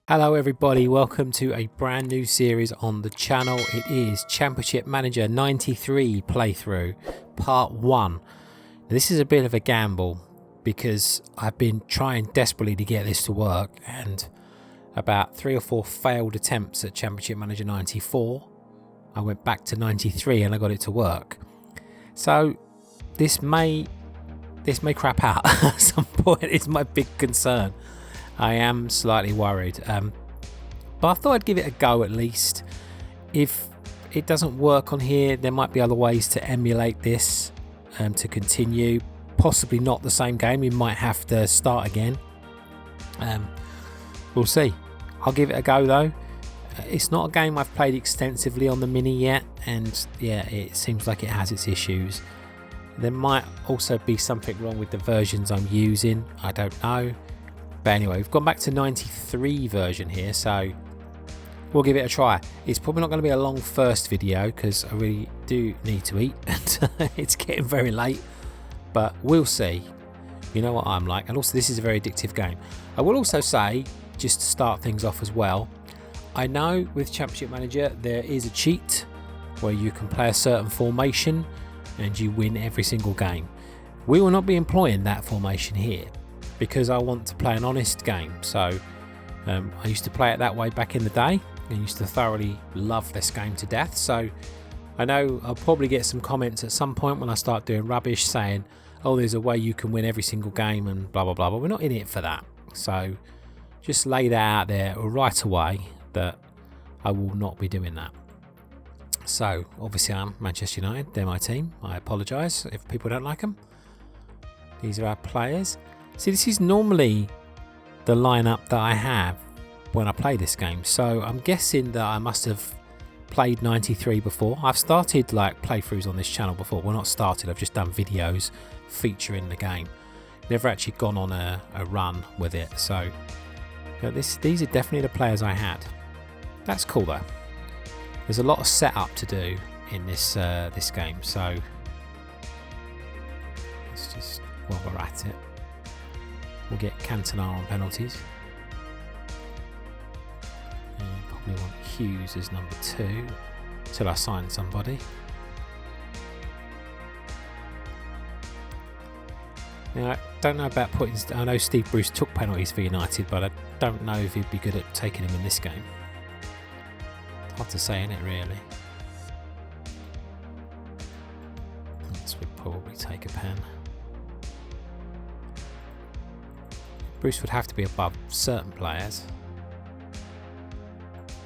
Hello everybody, welcome to a brand new series on the channel. It is Championship Manager 93 playthrough part 1. This is a bit of a gamble because I've been trying desperately to get this to work, and about 3 or 4 failed attempts at Championship Manager 94. I went back to 93 and I got it to work. So this may crap out at some point. Is my big concern. I am slightly worried, but I thought I'd give it a go at least. If it doesn't work on here, there might be other ways to emulate this to continue. Possibly not the same game, you might have to start again. We'll see. I'll give it a go though. It's not a game I've played extensively on the Mini yet, and yeah, it seems like it has its issues. There might also be something wrong with the versions I'm using, I don't know. But anyway, we've gone back to 93 version here, so we'll give it a try. It's probably not going to be a long first video because I really do need to eat and it's getting very late, but we'll see. You know what I'm like, and also this is a very addictive game. I will also say, just to start things off as well, I know with Championship Manager there is a cheat where you can play a certain formation and you win every single game. We will not be employing that formation here, because I want to play an honest game. So I used to play it that way back in the day. I used to thoroughly love this game to death. So I know I'll probably get some comments at some point when I start doing rubbish saying, oh, there's a way you can win every single game and blah blah blah, but we're not in it for that. So just lay that out there right away that I will not be doing that. So obviously I'm Manchester United, they're my team. I apologise if people don't like them. These are our players. See, this is normally the lineup that I have when I play this game, so I'm guessing that I must have played 93 before. I've started like playthroughs on this channel before. Well, not started, I've just done videos featuring the game. Never actually gone on a run with it, so but these are definitely the players I had. That's cool though. There's a lot of setup to do in this this game, so let's just, while we're at it, we'll get Cantona on penalties. Probably want Hughes as number 2 till I sign somebody. Now, I don't know about putting. I know Steve Bruce took penalties for United, but I don't know if he'd be good at taking them in this game. Hard to say, isn't it, really? This would probably take a pen. Bruce would have to be above certain players.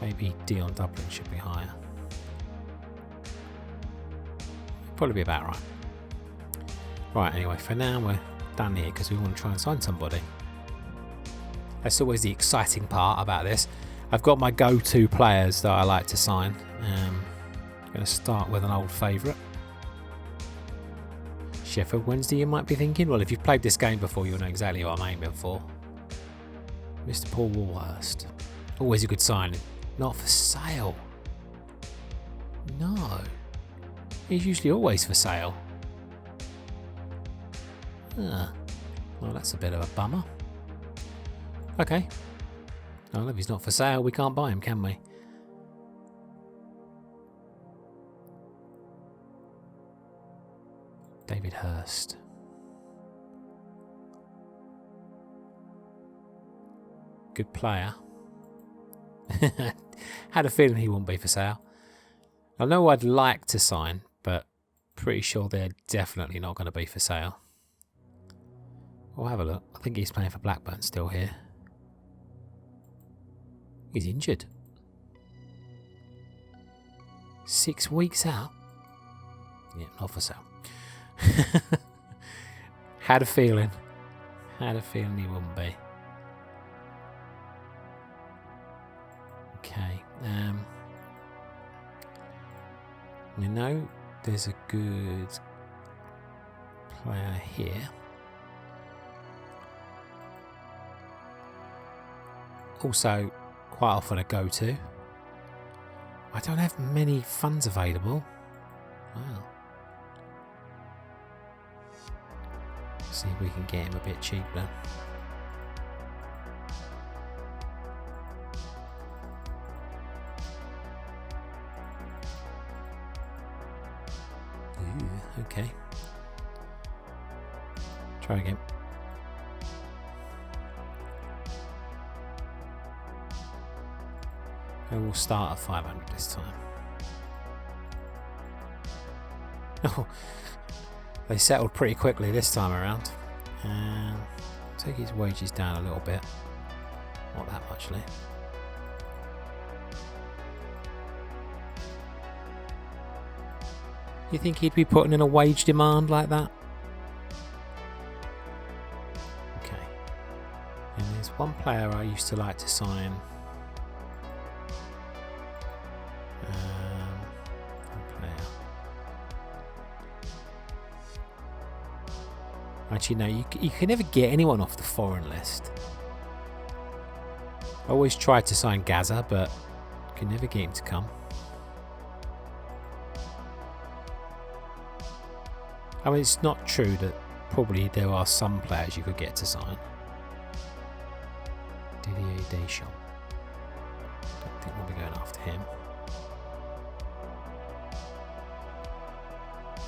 Maybe Dion Dublin should be higher. Probably be about right. Right, anyway, for now we're done here because we want to try and sign somebody. That's always the exciting part about this. I've got my go-to players that I like to sign. I'm going to start with an old favourite. Sheffield Wednesday, you might be thinking. Well, if you've played this game before, you'll know exactly what I'm aiming for. Mr. Paul Walhurst. Always a good signing. Not for sale. No. He's usually always for sale. Well, that's a bit of a bummer. Okay. Well, if he's not for sale, we can't buy him, can we? David Hurst. Good player. Had a feeling he wouldn't be for sale. I know I'd like to sign, but pretty sure they're definitely not going to be for sale. We'll have a look. I think he's playing for Blackburn still here. He's injured. 6 weeks out? Yeah, not for sale. Had a feeling. Had a feeling he wouldn't be. Okay. You know, there's a good player here. Also, quite often a go-to. I don't have many funds available. Wow. See if we can get him a bit cheaper. Okay. Try again. And we'll start at 500 this time. Oh, they settled pretty quickly this time around. And take his wages down a little bit. Not that much, Lee. You think he'd be putting in a wage demand like that? Okay. And there's one player I used to like to sign. Actually, no, you can never get anyone off the foreign list. I always tried to sign Gaza, but you can never get him to come. I mean, it's not true that probably there are some players you could get to sign. Didier Deschamps. Don't think we'll be going after him.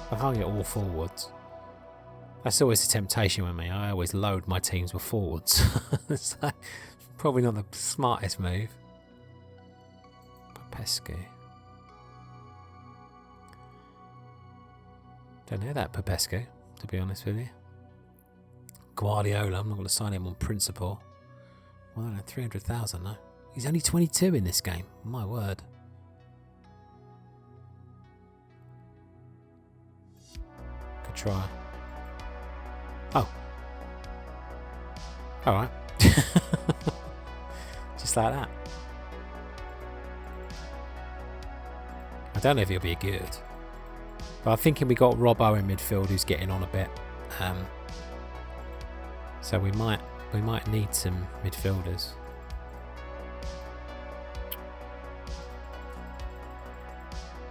I can't get all forwards. That's always a temptation with me. I always load my teams with forwards. So, probably not the smartest move. Popescu. Don't know that Popescu, to be honest with you. Guardiola, I'm not going to sign him on principle. Well, I don't know, 300,000 though. He's only 22 in this game. My word. Good try. Oh. Alright. Just like that. I don't know if he'll be good. But I'm thinking we got Robbo in midfield who's getting on a bit. So we might need some midfielders.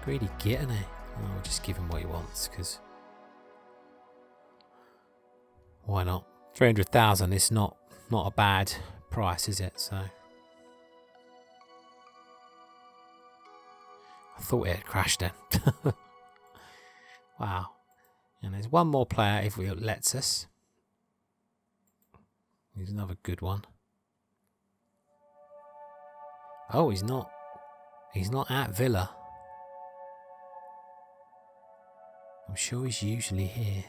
Greedy git, isn't he? Oh, we'll just give him what he wants, because why not? 300,000 is not a bad price, is it? So I thought it had crashed then. Wow. And there's one more player if it lets us. Here's another good one. Oh, he's not at Villa. I'm sure he's usually here.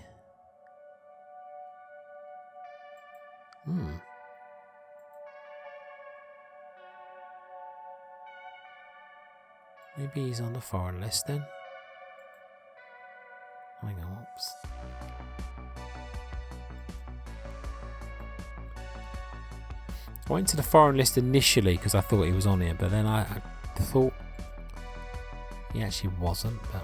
Maybe he's on the foreign list then. Hang on, whoops. I went to the foreign list initially because I thought he was on here, but then I thought he actually wasn't. But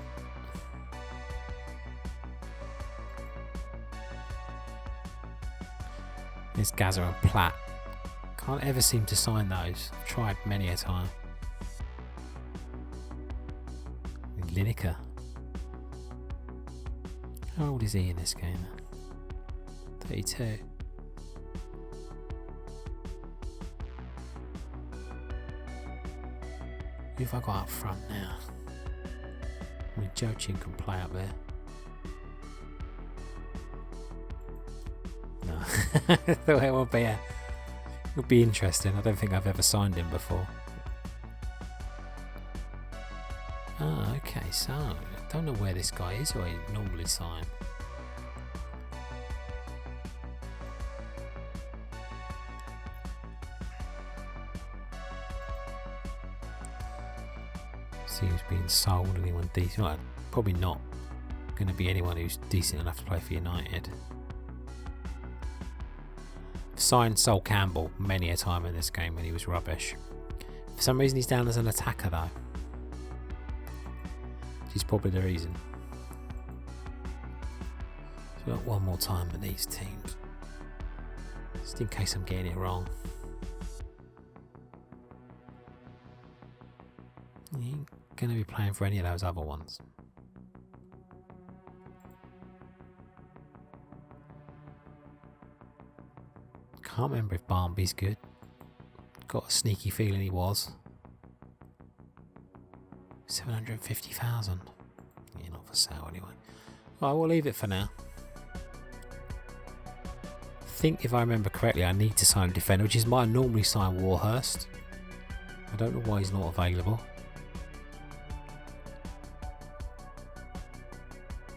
there's Gaza and Platt. Can't ever seem to sign those. I've tried many a time. Lineker. How old is he in this game? 32. Who have I got up front now? I mean, Jochin can play up there. No. I thought it would be interesting. I don't think I've ever signed him before. Ah, okay, so I don't know where this guy is, or I normally sign. See who's being sold, anyone decent. Well, probably not going to be anyone who's decent enough to play for United. Signed Sol Campbell many a time in this game when he was rubbish. For some reason he's down as an attacker though. Which is probably the reason. So we've got one more time with these teams. Just in case I'm getting it wrong. He ain't going to be playing for any of those other ones. Can't remember if Barmby's good. Got a sneaky feeling he was. 750,000. Yeah, not for sale anyway. I will leave it for now. I think if I remember correctly, I need to sign a defender, which is my normally sign Warhurst. I don't know why he's not available.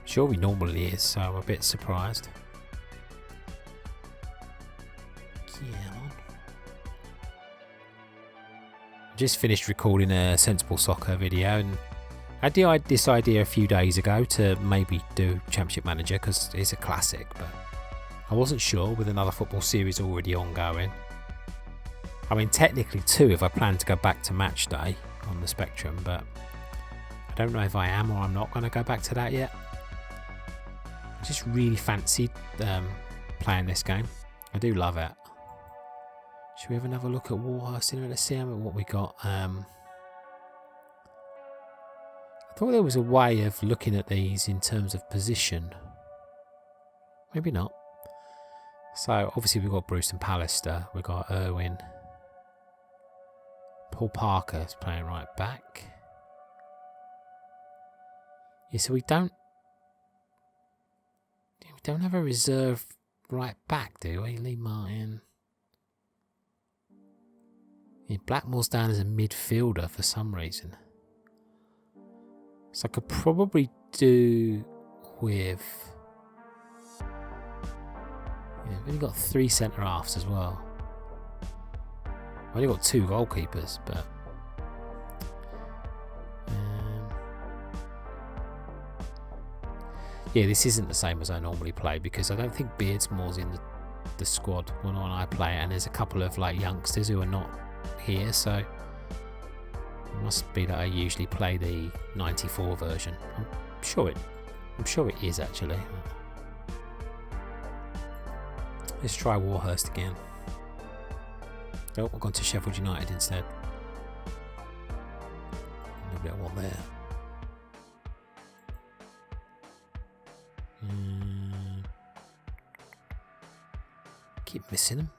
Sure he normally is, so I'm a bit surprised. Yeah, on. Just finished recording a Sensible Soccer video, and I had this idea a few days ago to maybe do Championship Manager because it's a classic, but I wasn't sure with another football series already ongoing. I mean, technically too, if I plan to go back to Match Day on the Spectrum, but I don't know if I am or I'm not going to go back to that yet. I just really fancied playing this game. I do love it. Should we have another look at Warhurst? Let's see what we got. I thought there was a way of looking at these in terms of position. Maybe not. So obviously we've got Bruce and Pallister. We've got Irwin. Paul Parker is playing right back. Yeah, so we don't have a reserve right back, do we? Lee Martin. Yeah, Blackmore's down as a midfielder for some reason. So I could probably do with... Yeah, we've only got 3 centre-halves as well. I've only got 2 goalkeepers, but... yeah, this isn't the same as I normally play because I don't think Beardsmore's in the squad when I play it, and there's a couple of like youngsters who are not here, so it must be that I usually play the 94 version. I'm sure it is actually. Let's try Warhurst again. Oh, I've gone to Sheffield United instead. Nobody I want there. Keep missing him.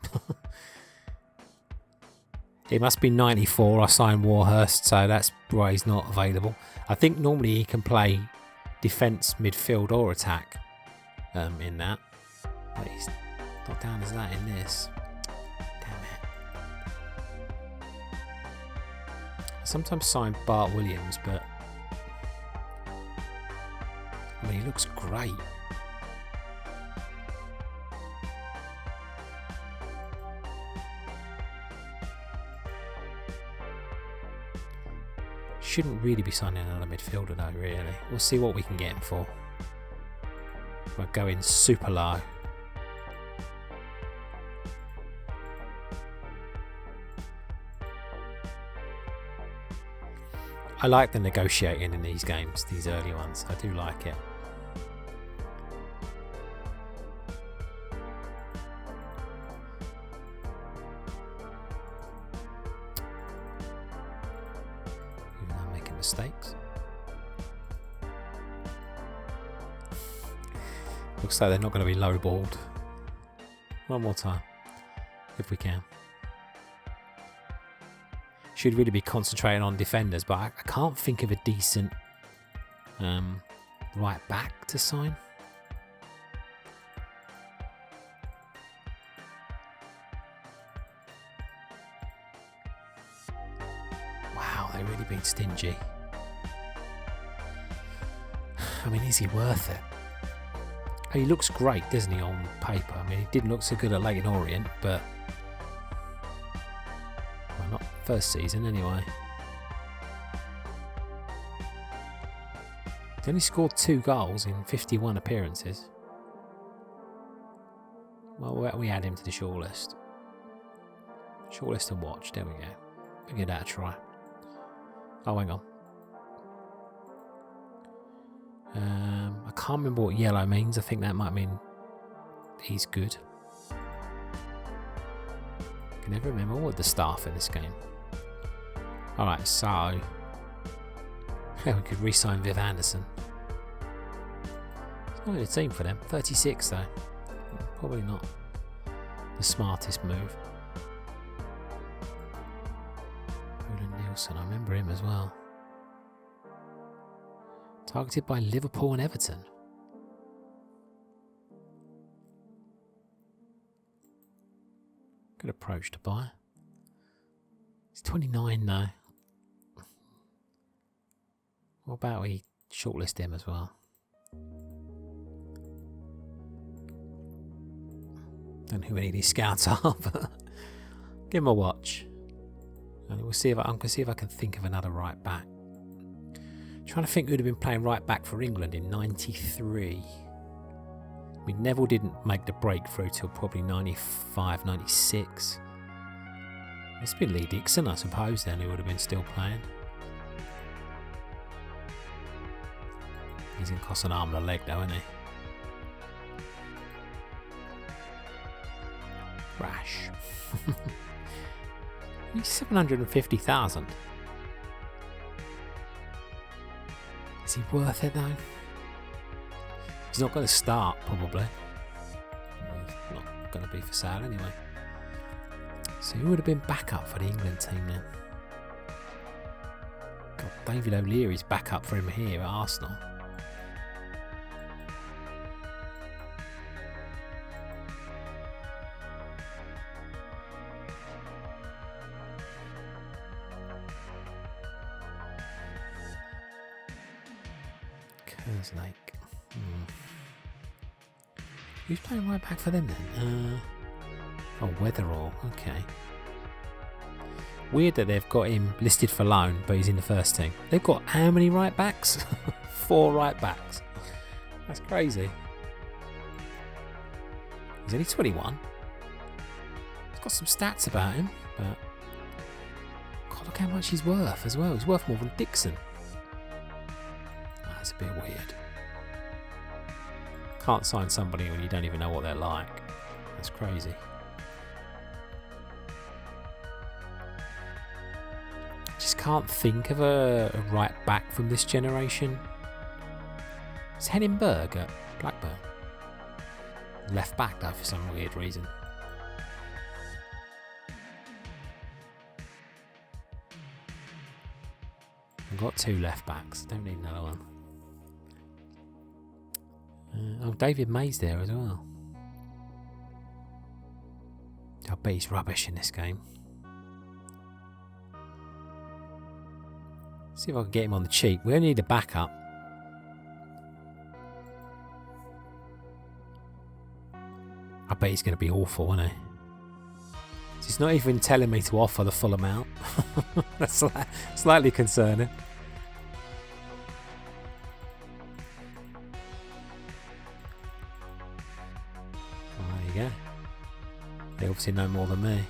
It must be 94. I signed Warhurst, so that's why he's not available. I think normally he can play defence, midfield, or attack in that, but he's not down as that in this. Damn it. I sometimes sign Bart Williams, but I mean, he looks great. Shouldn't really be signing another midfielder though, really. We'll see what we can get him for. We're going super low. I like the negotiating in these games, these early ones. I do like it. Even though I'm making mistakes. Looks like they're not going to be lowballed. One more time, if we can. Should really be concentrating on defenders, but I can't think of a decent right back to sign. Wow, they're really being stingy. I mean, is he worth it? He looks great, doesn't he, on paper? I mean, he didn't look so good at Leyton Orient, but well, not first season anyway. He only scored 2 goals in 51 appearances. Well, we add him to the shortlist. Shortlist and watch. There we go. We'll give that a try. Oh, hang on. I can't remember what yellow means. I think that might mean he's good. I can never remember what the staff in this game. Alright, so we could re-sign Viv Anderson. It's not a team for them. 36 though. Probably not the smartest move. Roland Nielsen, I remember him as well. Targeted by Liverpool and Everton. Good approach to buy. He's 29 though. What about we shortlist him as well? Don't know who any of these scouts are, but give him a watch. And we'll see if I can think of another right back. Trying to think who'd have been playing right back for England in '93. Neville didn't make the breakthrough till probably 95, 96. It's been Lee Dixon, I suppose, then, who would have been still playing. He's going to cost an arm and a leg, though, isn't he? Rash. He's 750,000. Is he worth it, though? He's not going to start, probably. He's not going to be for sale anyway. So who would have been backup for the England team then? God, David O'Leary's backup for him here at Arsenal. QuizzerLee. Who's playing right back for them then? Oh, Weatherall. Okay. Weird that they've got him listed for loan, but he's in the first team. They've got how many right backs? 4 right backs. That's crazy. He's only 21. He's got some stats about him, but God, look how much he's worth as well. He's worth more than Dixon. That's a bit weird. Can't sign somebody when you don't even know what they're like. That's crazy. Just can't think of a right back from this generation. It's Henningberg at Blackburn. Left back though for some weird reason. I've got 2 left backs. Don't need another one. Oh, David May's there as well. I bet he's rubbish in this game. See if I can get him on the cheap. We only need a backup. I bet he's going to be awful, isn't he? He's not even telling me to offer the full amount. That's slightly concerning. There you go. They obviously know more than me.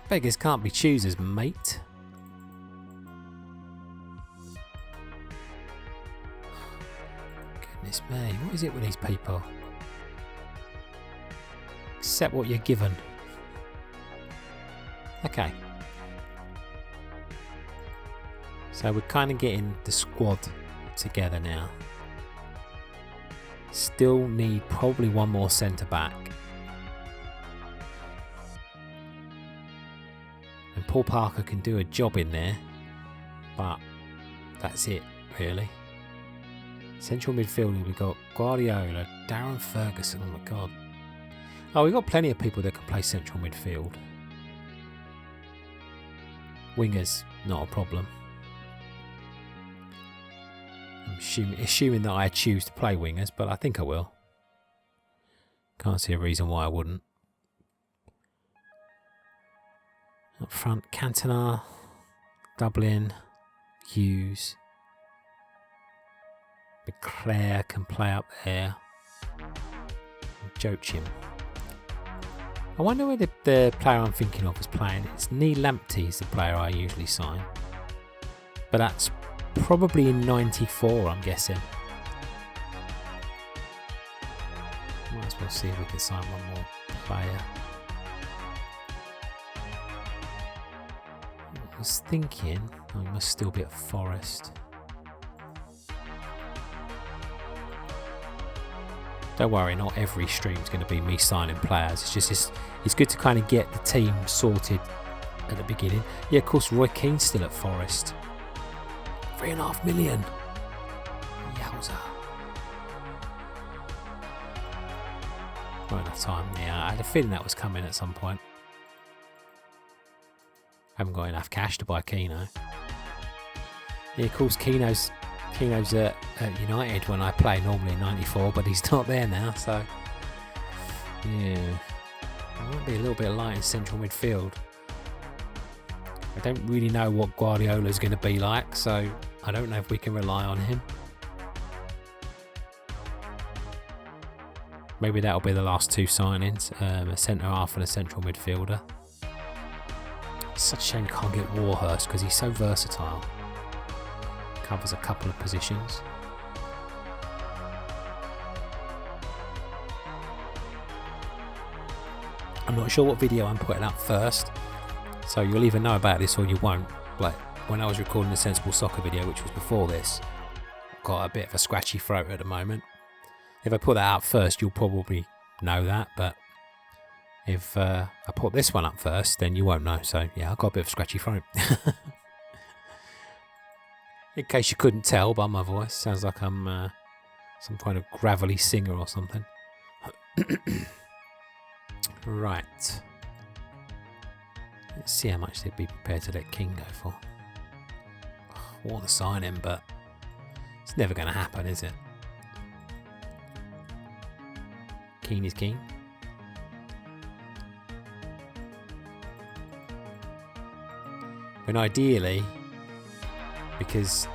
Beggars can't be choosers, mate. Goodness me, what is it with these people? Accept what you're given. Okay. So we're kind of getting the squad together now. Still need probably one more centre back. And Paul Parker can do a job in there, but that's it, really. Central midfielder, we've got Guardiola, Darren Ferguson, oh my god. Oh, we've got plenty of people that can play central midfield. Wingers, not a problem. I'm assuming that I choose to play wingers, but I think I will. Can't see a reason why I wouldn't. Up front, Cantona, Dublin, Hughes. McClare can play up there. Joachim. I wonder where the player I'm thinking of is playing. It's Neil Lamptey is the player I usually sign. But that's probably in 94, I'm guessing. Might as well see if we can sign one more player. I was thinking, oh, he must still be at Forest. Don't worry, not every stream's going to be me signing players. It's just it's good to kind of get the team sorted at the beginning. Yeah, of course, Roy Keane's still at Forest. 3.5 million. Yowza. Not enough time. Yeah, I had a feeling that was coming at some point. Haven't got enough cash to buy Keno. Yeah, of course, Keno's at United when I play normally in '94, but he's not there now, so yeah, I might be a little bit light in central midfield. I don't really know what Guardiola's going to be like, so I don't know if we can rely on him. Maybe that'll be the last two signings, a centre half and a central midfielder. It's such a shame you can't get Warhurst because he's so versatile. Covers a couple of positions. I'm not sure what video I'm putting up first, so you'll either know about this or you won't. Like when I was recording the Sensible Soccer video, which was before this, I've got a bit of a scratchy throat at the moment. If I put that out first, you'll probably know that, but if I put this one up first, then you won't know. So yeah, I've got a bit of a scratchy throat. In case you couldn't tell by my voice, sounds like I'm some kind of gravelly singer or something. Right. Let's see how much they'd be prepared to let King go for. Want to sign him, but it's never going to happen, is it? Keane is Keane. When ideally, because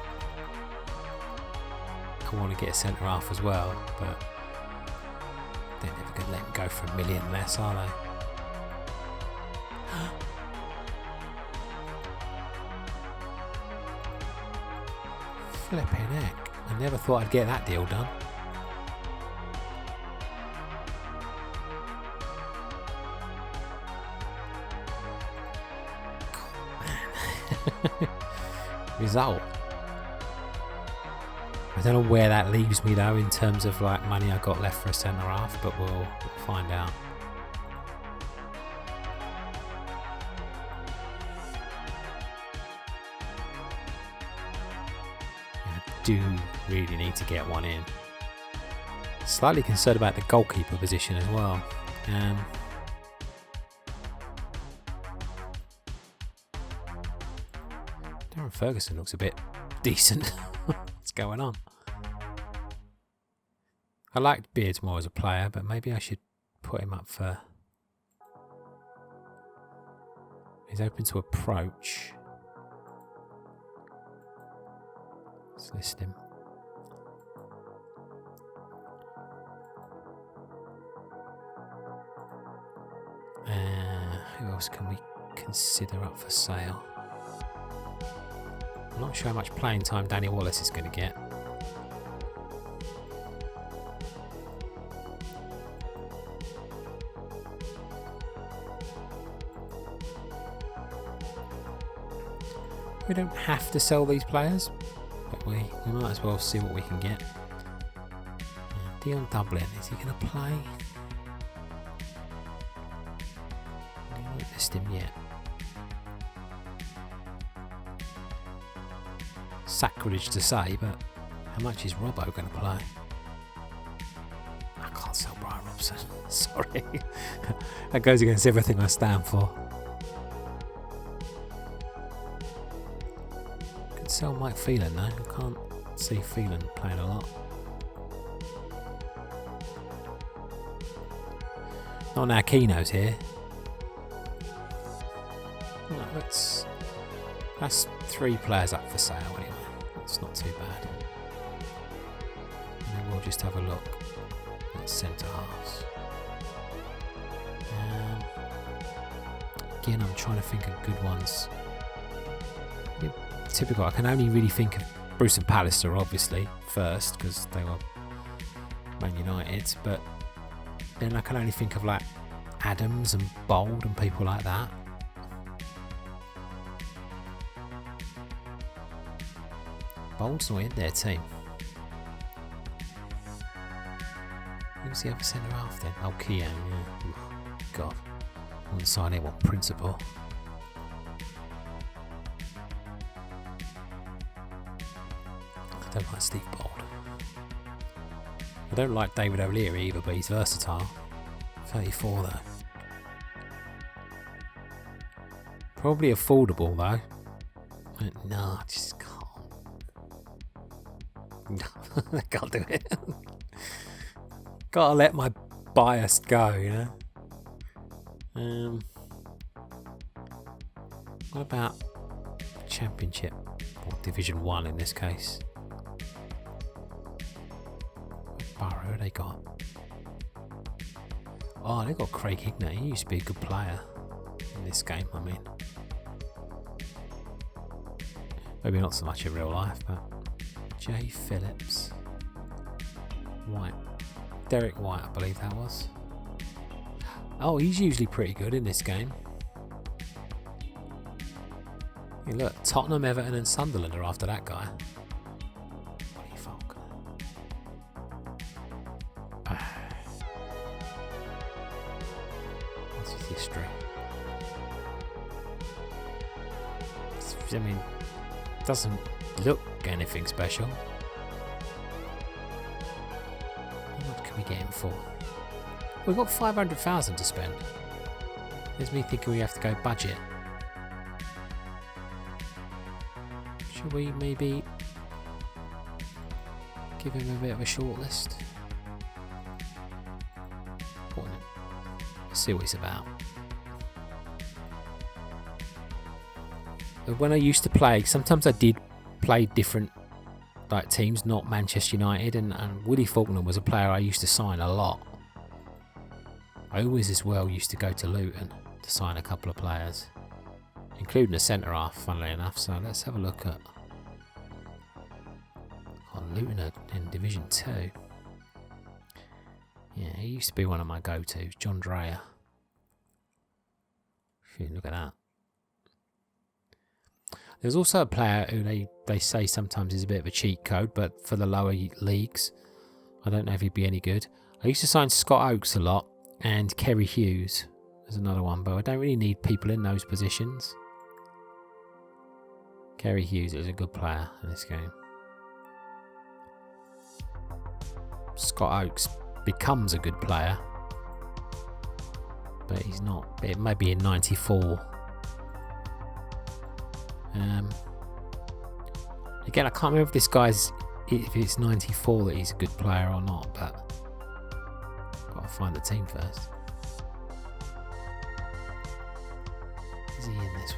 I want to get a centre half as well, but they're never going to let him go for $1 million less, are they? Flipping heck. I never thought I'd get that deal done. Result. I don't know where that leaves me though in terms of like money I got left for a centre half, but we'll find out. I do really need to get one in. Slightly concerned about the goalkeeper position as well. Darren Ferguson looks a bit decent. What's going on? I liked Beardsmore as a player, but maybe I should put him up for... He's open to approach. Let's list him. Who else can we consider up for sale? I'm not sure how much playing time Danny Wallace is going to get. We don't have to sell these players, but we might as well see what we can get. Dion Dublin, is he going to play? I haven't listed him yet. Sacrilege to say, but how much is Robbo going to play? I can't sell Brian Robson. Sorry. That goes against everything I stand for. Could sell Mike Phelan though. I can't see Phelan playing a lot. Not now Keno's here. No, that's 3 players up for sale anyway. It's not too bad. And then we'll just have a look at centre halves. Again, I'm trying to think of good ones. Typical. I can only really think of Bruce and Pallister, obviously, first because they were Man United. But then I can only think of like Adams and Bold and people like that. Bold's not in their team. Who's the other centre half then? Oh, Keown, yeah. Oof, God. I wouldn't sign him on principle. I don't like Steve Bold. I don't like David O'Leary either, but he's versatile. 34 though. Probably affordable though. No, I just can't. No, I can't do it. Gotta let my bias go, you know. What about Championship or Division 1 in this case? What borough they got? Oh, they got Craig Hignett. He used to be a good player in this game, I mean. Maybe not so much in real life, but Jay Phillips. White. Derek White, I believe that was. Oh, he's usually pretty good in this game. Hey, look, Tottenham, Everton and Sunderland are after that guy. What do you fuck? What's his history? I mean, doesn't look anything special. What can we get him for? We've got 500,000 to spend. There's me thinking we have to go budget. Should we maybe give him a bit of a shortlist? Let's see what he's about. When I used to play, sometimes I did play different teams, not Manchester United, and Willie Faulkner was a player I used to sign a lot. I always as well used to go to Luton to sign a couple of players, including a centre half, funnily enough. So let's have a look at Luton in Division 2. Yeah, he used to be one of my go-tos, John Dreyer. Look at that. There's also a player who they say sometimes is a bit of a cheat code, but for the lower leagues, I don't know if he'd be any good. I used to sign Scott Oakes a lot, and Kerry Hughes is another one, but I don't really need people in those positions. Kerry Hughes is a good player in this game. Scott Oakes becomes a good player, but he's not. It may be in 94. Again, I can't remember if this guy's, if it's 94 that he's a good player or not, but gotta find the team first. Is he in this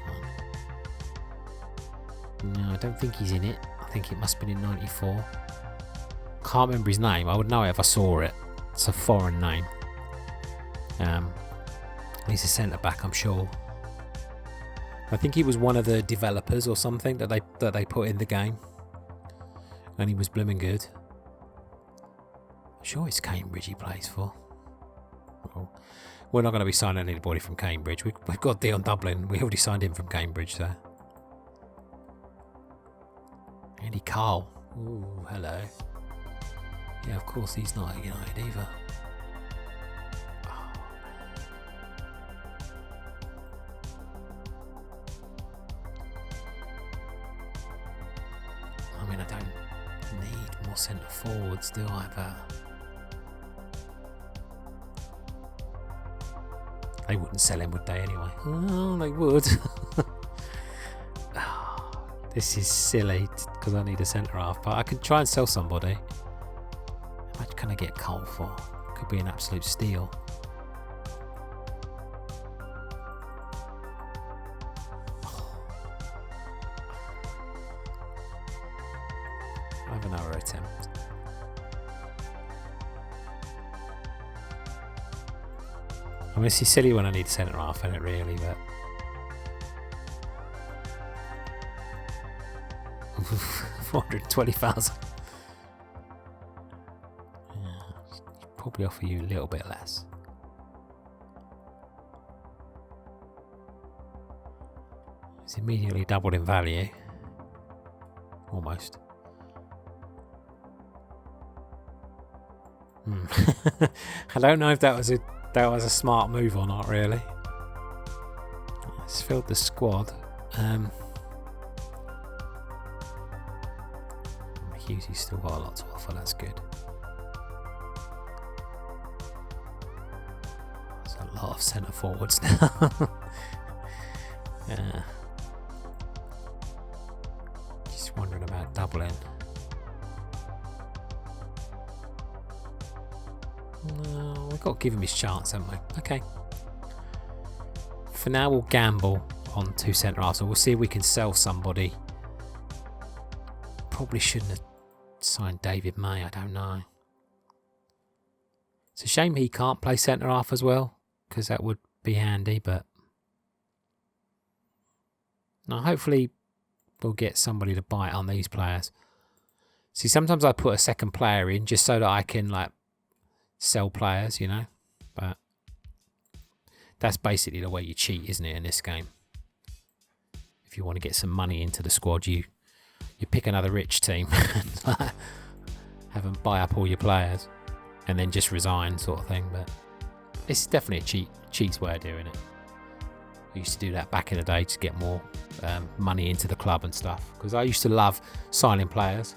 one? No, I don't think he's in it. I think it must have been in 94. Can't remember his name. I would know it if I saw it. It's a foreign name. He's a centre back, I'm sure. I think he was one of the developers or something that they put in the game, and he was blooming good. I'm sure it's Cambridge he plays for. Well, we're not going to be signing anybody from Cambridge. We've got Dion Dublin. We already signed him from Cambridge, so. Andy Carl. Ooh, hello. Yeah, of course he's not at United either. I mean, I don't need more centre forwards, do I? But they wouldn't sell him, would they? Anyway, oh, they would. This is silly because I need a centre half, but I can try and sell somebody. How much can I get Cole for? Could be an absolute steal. I have another attempt. I mean, it's silly when I need centre half in it, really, but 420,000. Yeah, probably offer you a little bit less. It's immediately doubled in value, almost. I don't know if that was a smart move or not, really. It's filled the squad. Hughes still got a lot to offer, that's good. lot of centre forwards now. Yeah. Just wondering about doubling. No, we've got to give him his chance, haven't we? Okay. For now, we'll gamble on 2 centre halves, and we'll see if we can sell somebody. Probably shouldn't have signed David May, I don't know. It's a shame he can't play centre half as well, because that would be handy, but no, hopefully we'll get somebody to bite on these players. See, sometimes I put a second player in just so that I can like sell players, you know, but that's basically the way you cheat, isn't it, in this game? If you want to get some money into the squad, you pick another rich team and have them buy up all your players and then just resign, sort of thing. But it's definitely a cheat's way of doing it. I used to do that back in the day to get more money into the club and stuff, because I used to love signing players.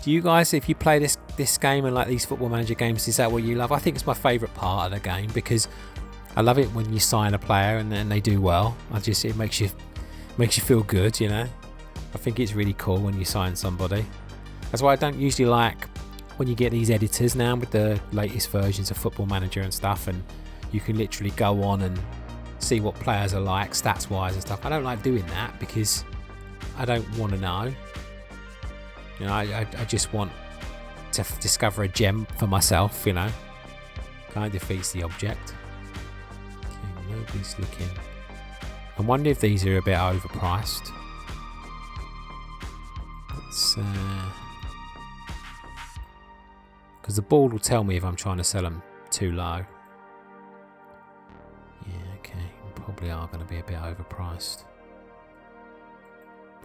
Do you guys, if you play this game and like these Football Manager games, is that what you love? I think it's my favourite part of the game, because I love it when you sign a player and they do well. It makes you feel good, you know. I think it's really cool when you sign somebody. That's why I don't usually like when you get these editors now with the latest versions of Football Manager and stuff, and you can literally go on and see what players are like stats wise and stuff. I don't like doing that because I don't want to know. You know, I just want to discover a gem for myself, you know. Kind of defeats the object. Okay, nobody's looking. I wonder if these are a bit overpriced. Let's because the board will tell me if I'm trying to sell them too low. Yeah, okay, probably are going to be a bit overpriced.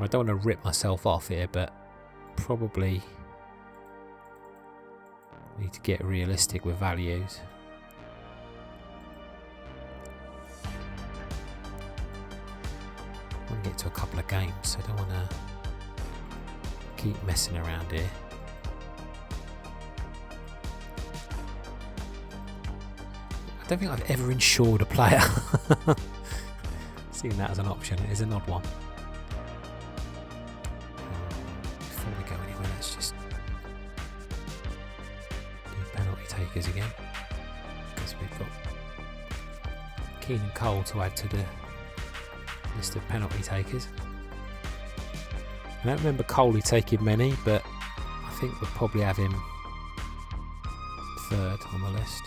I don't want to rip myself off here, but probably need to get realistic with values. I want to get to a couple of games, so I don't want to keep messing around here. I don't think I've ever insured a player. Seeing that as an option, it is an odd one. Before we go anywhere, let's just do penalty takers again, because we've got Keane and Cole to add to the list of penalty takers. I don't remember Coley taking many, but I think we'll probably have him third on the list.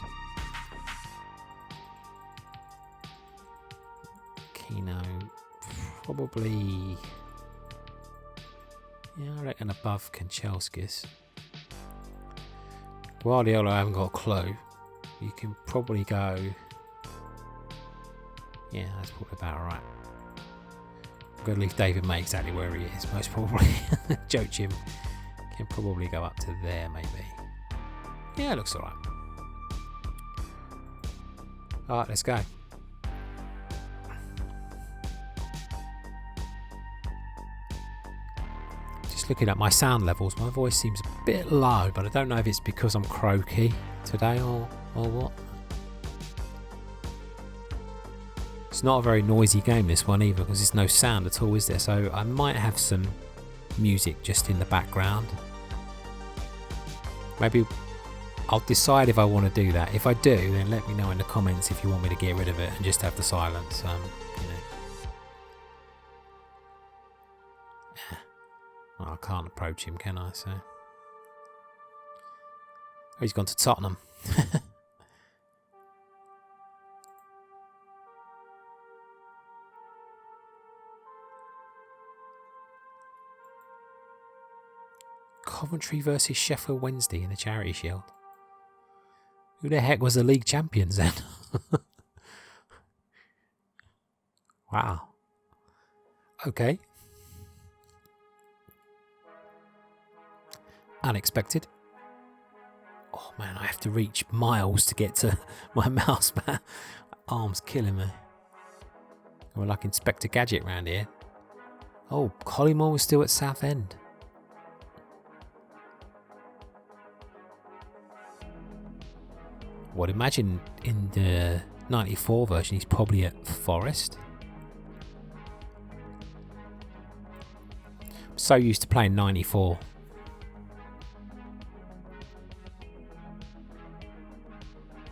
Keno, probably, yeah, I reckon above Kanchelskis. Guardiola, I haven't got a clue. You can probably go, yeah, that's probably about right. I'm going to leave David May exactly where he is, most probably. Joe Jim can probably go up to there, maybe. Yeah, it looks alright. Alright, let's go. Just looking at my sound levels, my voice seems a bit low, but I don't know if it's because I'm croaky today or what. It's not a very noisy game, this one, either, because there's no sound at all, is there? So I might have some music just in the background. Maybe I'll decide if I want to do that. If I do, then let me know in the comments if you want me to get rid of it and just have the silence. You know. Well, I can't approach him, can I? So he's gone to Tottenham. Coventry versus Sheffield Wednesday in the Charity Shield. Who the heck was the league champions then? Wow. Okay. Unexpected. Oh man, I have to reach miles to get to my mouse, man. Arm's killing me. We're like Inspector Gadget round here. Oh, Collymore was still at Southend. Well, imagine in the 94 version, he's probably at Forest. I'm so used to playing 94.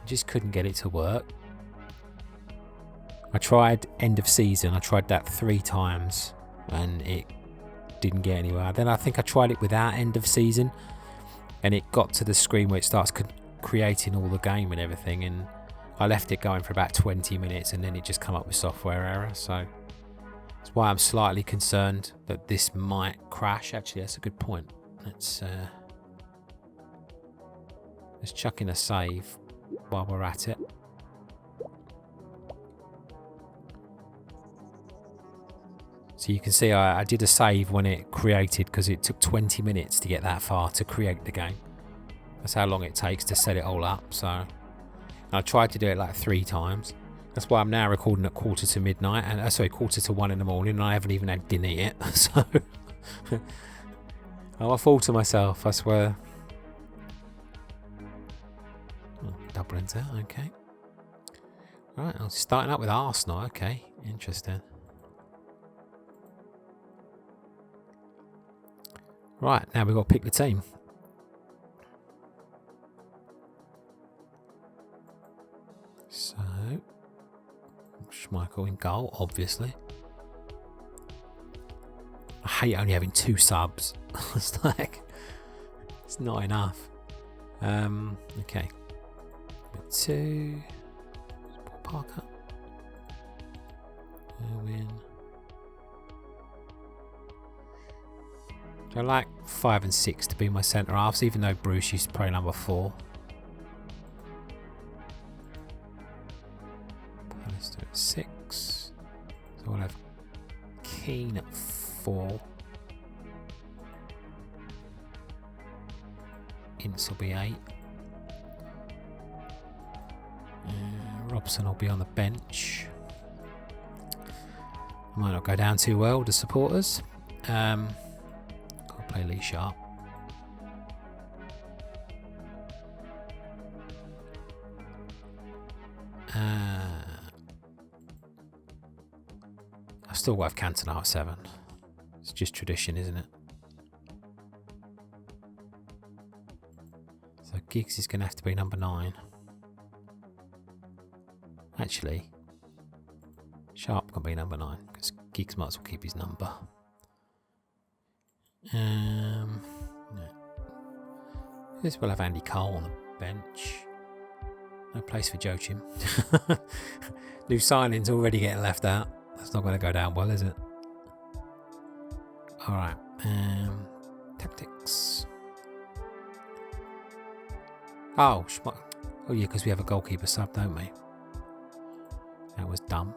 Just couldn't get it to work. I tried end of season. I tried that 3 times and it didn't get anywhere. Then I think I tried it without end of season, and it got to the screen where it starts creating all the game and everything, and I left it going for about 20 minutes and then it just come up with software error. So that's why I'm slightly concerned that this might crash. Actually, that's a good point. Let's chuck in a save while we're at it. So you can see I did a save when it created, because it took 20 minutes to get that far to create the game. That's how long it takes to set it all up. So I tried to do it like 3 times. That's why I'm now recording at 1:45 and sorry, 1:45 in the morning, and I haven't even had dinner yet. So I fall to myself, I swear. Oh, Dublin's there, okay. Right, I was starting up with Arsenal. Okay, interesting. Right, now we've got to pick the team. So, Schmeichel in goal, obviously. I hate only having 2 subs. It's like, it's not enough. Okay. 2. Parker. Win. I like 5 and 6 to be my centre halves, even though Bruce used to play number 4. Pallister at 6. So we'll have Keane at 4. Ince will be 8. Robson will be on the bench. Might not go down too well with the supporters. Play Lee Sharp. I still have Cantona at 7. It's just tradition, isn't it? So Giggs is going to have to be number 9. Actually, Sharp can be number 9 because Giggs might as well keep his number. This will have Andy Cole on the bench. No place for Joachim. New signings already getting left out. That's not going to go down well, is it? Alright. Tactics. Oh yeah, because we have a goalkeeper sub, don't we? That was dumb.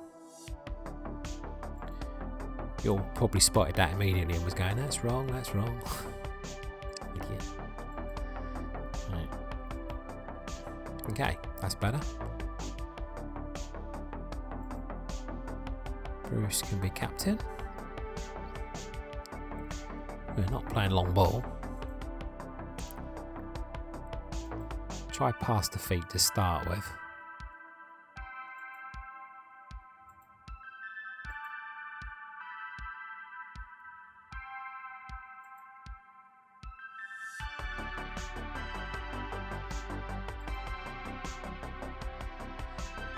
You all probably spotted that immediately and was going, that's wrong, that's wrong. Idiot. Right. Okay, that's better. Bruce can be captain. We're not playing long ball. Try pass the feet to start with.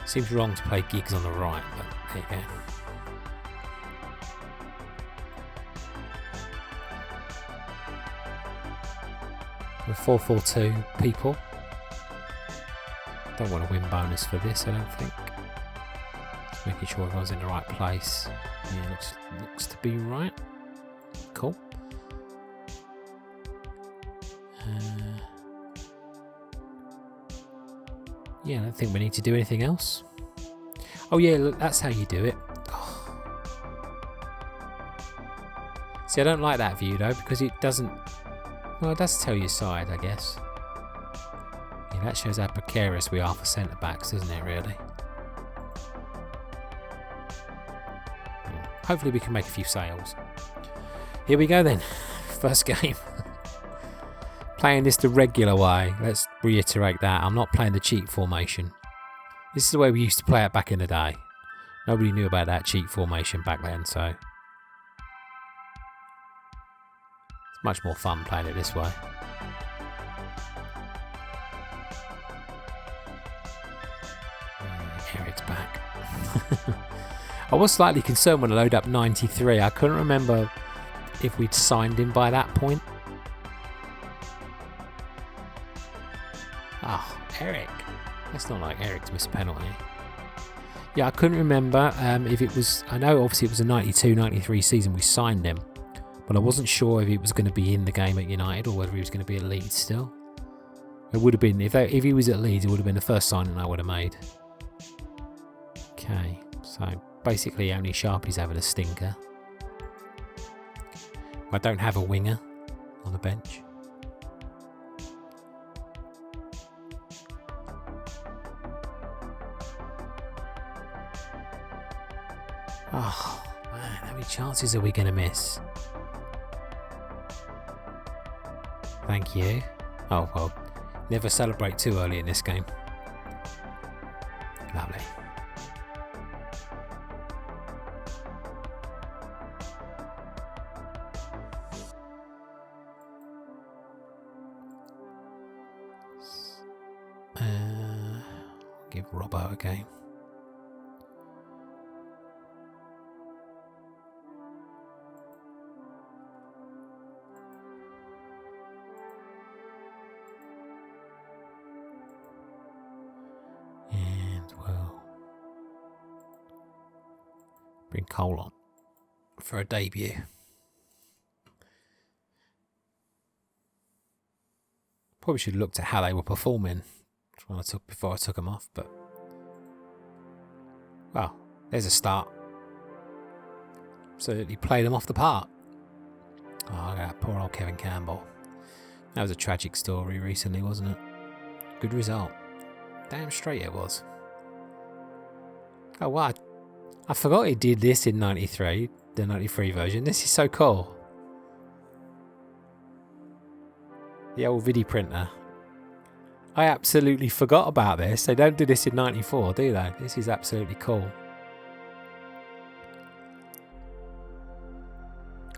Seems wrong to play Giggs on the right, but there you go. We're 4-4-2 people. Don't want a win bonus for this, I don't think. Just making sure everyone's in the right place. Yeah, looks to be right. Cool. Yeah, I don't think we need to do anything else. Oh yeah, look, that's how you do it. Oh. See, I don't like that view though, because it doesn't... Well, it does tell you side, I guess. Yeah, that shows how precarious we are for centre-backs, doesn't it, really? Hopefully we can make a few sales. Here we go then. First game. playing this the regular way. Let's reiterate that. I'm not playing the cheat formation. This is the way we used to play it back in the day. Nobody knew about that cheat formation back then, so it's much more fun playing it this way. Eric's back. I was slightly concerned when I loaded up 93. I couldn't remember if we'd signed him by that point. Oh, Eric. That's not like Eric to miss a penalty. Yeah, I couldn't remember if it was... I know obviously it was a 92-93 season we signed him, but I wasn't sure if he was going to be in the game at United or whether he was going to be at Leeds still. It would have been... If he was at Leeds, it would have been the first signing I would have made. Okay, so basically only Sharpie's having a stinker. I don't have a winger on the bench. Oh, man, how many chances are we going to miss? Thank you. Oh, well, never celebrate too early in this game. Lovely. Give Robbo a game. And we'll bring Cole on for a debut. Probably should have looked at how they were performing when before I took them off, but well, there's a start. Absolutely played them off the park. Oh, that poor old Kevin Campbell. That was a tragic story recently, wasn't it? Good result. Damn straight it was. Oh wow, I forgot he did this in 93, the 93 version. This is so cool. The old video printer. I absolutely forgot about this. They don't do this in 94, do they? This is absolutely cool.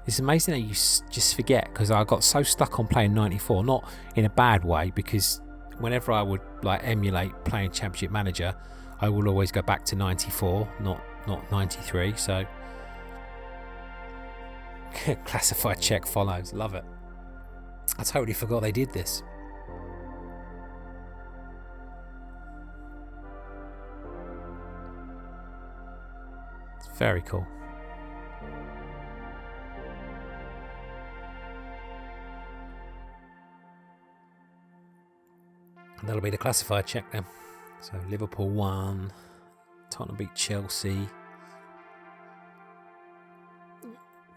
It's amazing that you just forget, because I got so stuck on playing 94, not in a bad way, because whenever I would like emulate playing Championship Manager, I will always go back to 94, not 93. So classified check follows. Love it. I totally forgot they did this. It's very cool. And that'll be the classified check then. So Liverpool won, Tottenham beat Chelsea.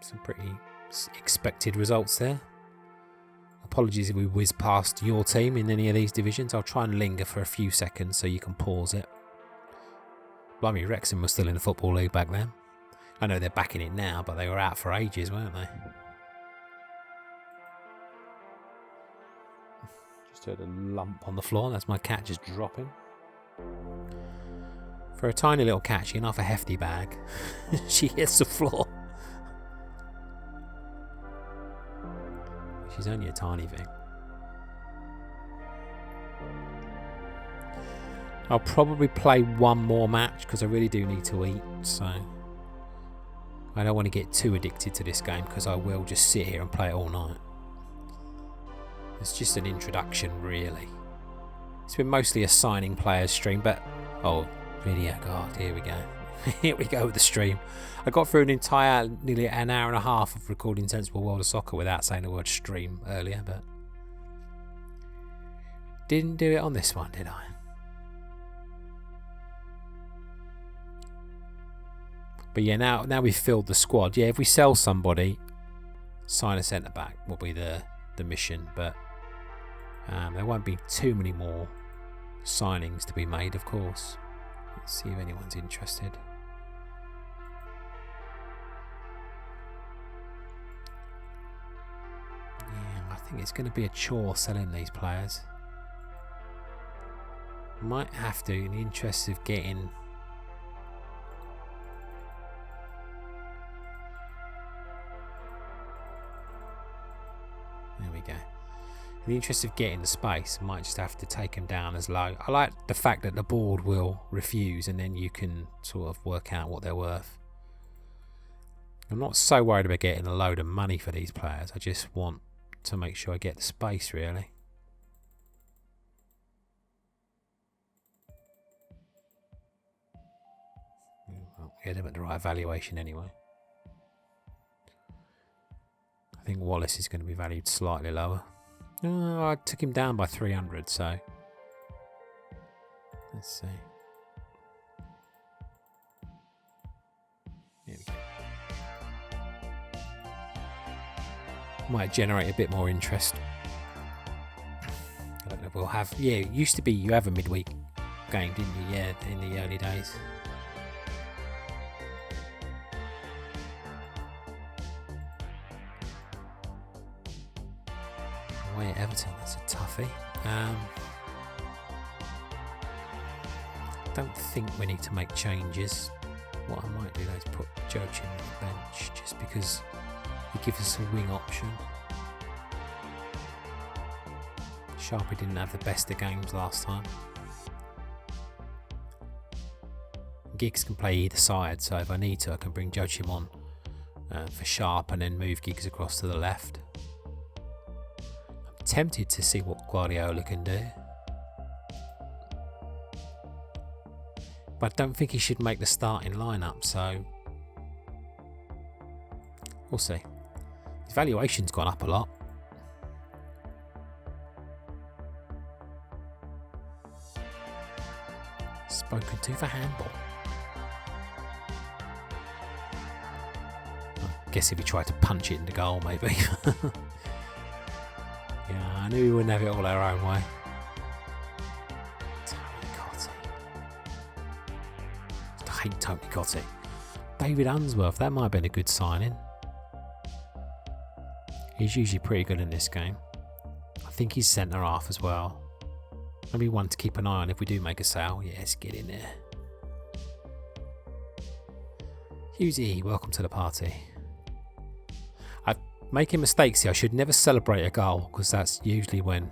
Some pretty expected results there. Apologies if we whiz past your team in any of these divisions. I'll try and linger for a few seconds so you can pause it. Blimey, Wrexham was still in the Football League back then. I know they're back in it now, but they were out for ages, weren't they? Just heard a lump on the floor. That's my cat just dropping. For a tiny little cat, she can have a hefty bag. She hits the floor. She's only a tiny thing. I'll probably play one more match because I really do need to eat, so I don't want to get too addicted to this game because I will just sit here and play it all night. It's just an introduction, really. It's been mostly a signing players stream, but oh, video, God, here we go. Here we go with the stream. I got through an entire, nearly an hour and a half of recording Sensible World of Soccer without saying the word stream earlier, but didn't do it on this one, did I? But yeah, now we've filled the squad. Yeah, if we sell somebody, sign a centre back will be the mission, but there won't be too many more signings to be made, of course. Let's see if anyone's interested. Yeah, I think it's going to be a chore selling these players. Might have to, in the interest of getting... There we go. In the interest of getting the space, I might just have to take them down as low. I like the fact that the board will refuse and then you can sort of work out what they're worth. I'm not so worried about getting a load of money for these players. I just want to make sure I get the space, really. Well, get them at the right valuation anyway. I think Wallace is going to be valued slightly lower. Oh, I took him down by 300, so let's see. There we go. Might generate a bit more interest. I don't know if we'll have... Yeah, it used to be you have a midweek game, didn't you? Yeah, in the early days. Away at Everton, that's a toughie. Don't think we need to make changes. What I might do though is put Joachim on the bench just because he gives us a wing option. Sharpie didn't have the best of games last time. Giggs can play either side, so if I need to I can bring Joachim on for Sharp and then move Giggs across to the left. I'm tempted to see what Guardiola can do, but I don't think he should make the starting lineup, so we'll see. His valuation's gone up a lot. Spoken to for handball. I guess if he tried to punch it in the goal, maybe. Yeah, I knew we wouldn't have it all our own way. Tony Cottee. I hate Tony Cottee. David Unsworth, that might have been a good signing. He's usually pretty good in this game. I think he's centre half as well. Maybe one to keep an eye on if we do make a sale. Yes, get in there. Hughesy, welcome to the party. I'm making mistakes here. I should never celebrate a goal because that's usually when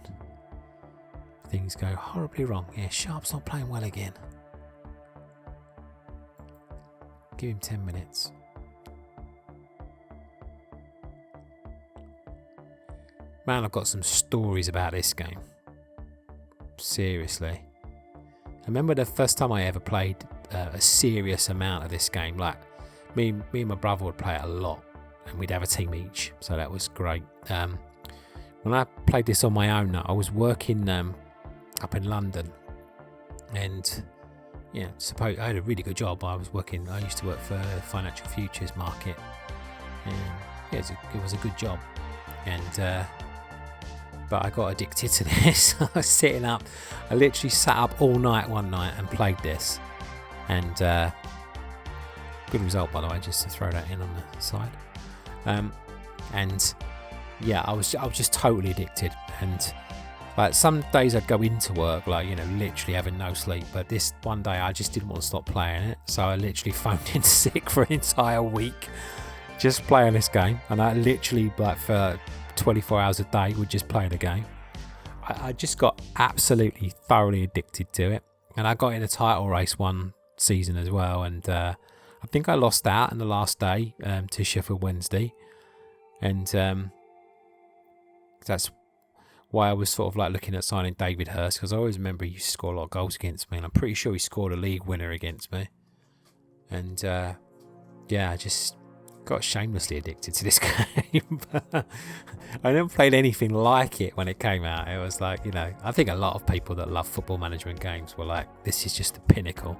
things go horribly wrong. Yeah, Sharp's not playing well again. Give him 10 minutes. Man, I've got some stories about this game. Seriously. I remember the first time I ever played a serious amount of this game. Like, me and my brother would play it a lot, and we'd have a team each, so that was great. When I played this on my own, I was working up in London, and yeah, I had a really good job. I used to work for financial futures market, and yeah, it was a good job, and but I got addicted to this. I was sitting up, I literally sat up all night one night and played this, and good result, by the way, just to throw that in on the side. And yeah, I was just totally addicted, and like some days I'd go into work like, you know, literally having no sleep, but this one day I just didn't want to stop playing it, so I literally phoned in sick for an entire week just playing this game, and I literally, like, for 24 hours a day would just play the game. I just got absolutely thoroughly addicted to it, and I got in a title race one season as well, and I think I lost out in the last day to Sheffield Wednesday, and that's why I was sort of like looking at signing David Hurst, because I always remember he used to score a lot of goals against me, and I'm pretty sure he scored a league winner against me, and yeah, I just got shamelessly addicted to this game. I never played anything like it when it came out. It was like, you know, I think a lot of people that love football management games were like, this is just the pinnacle.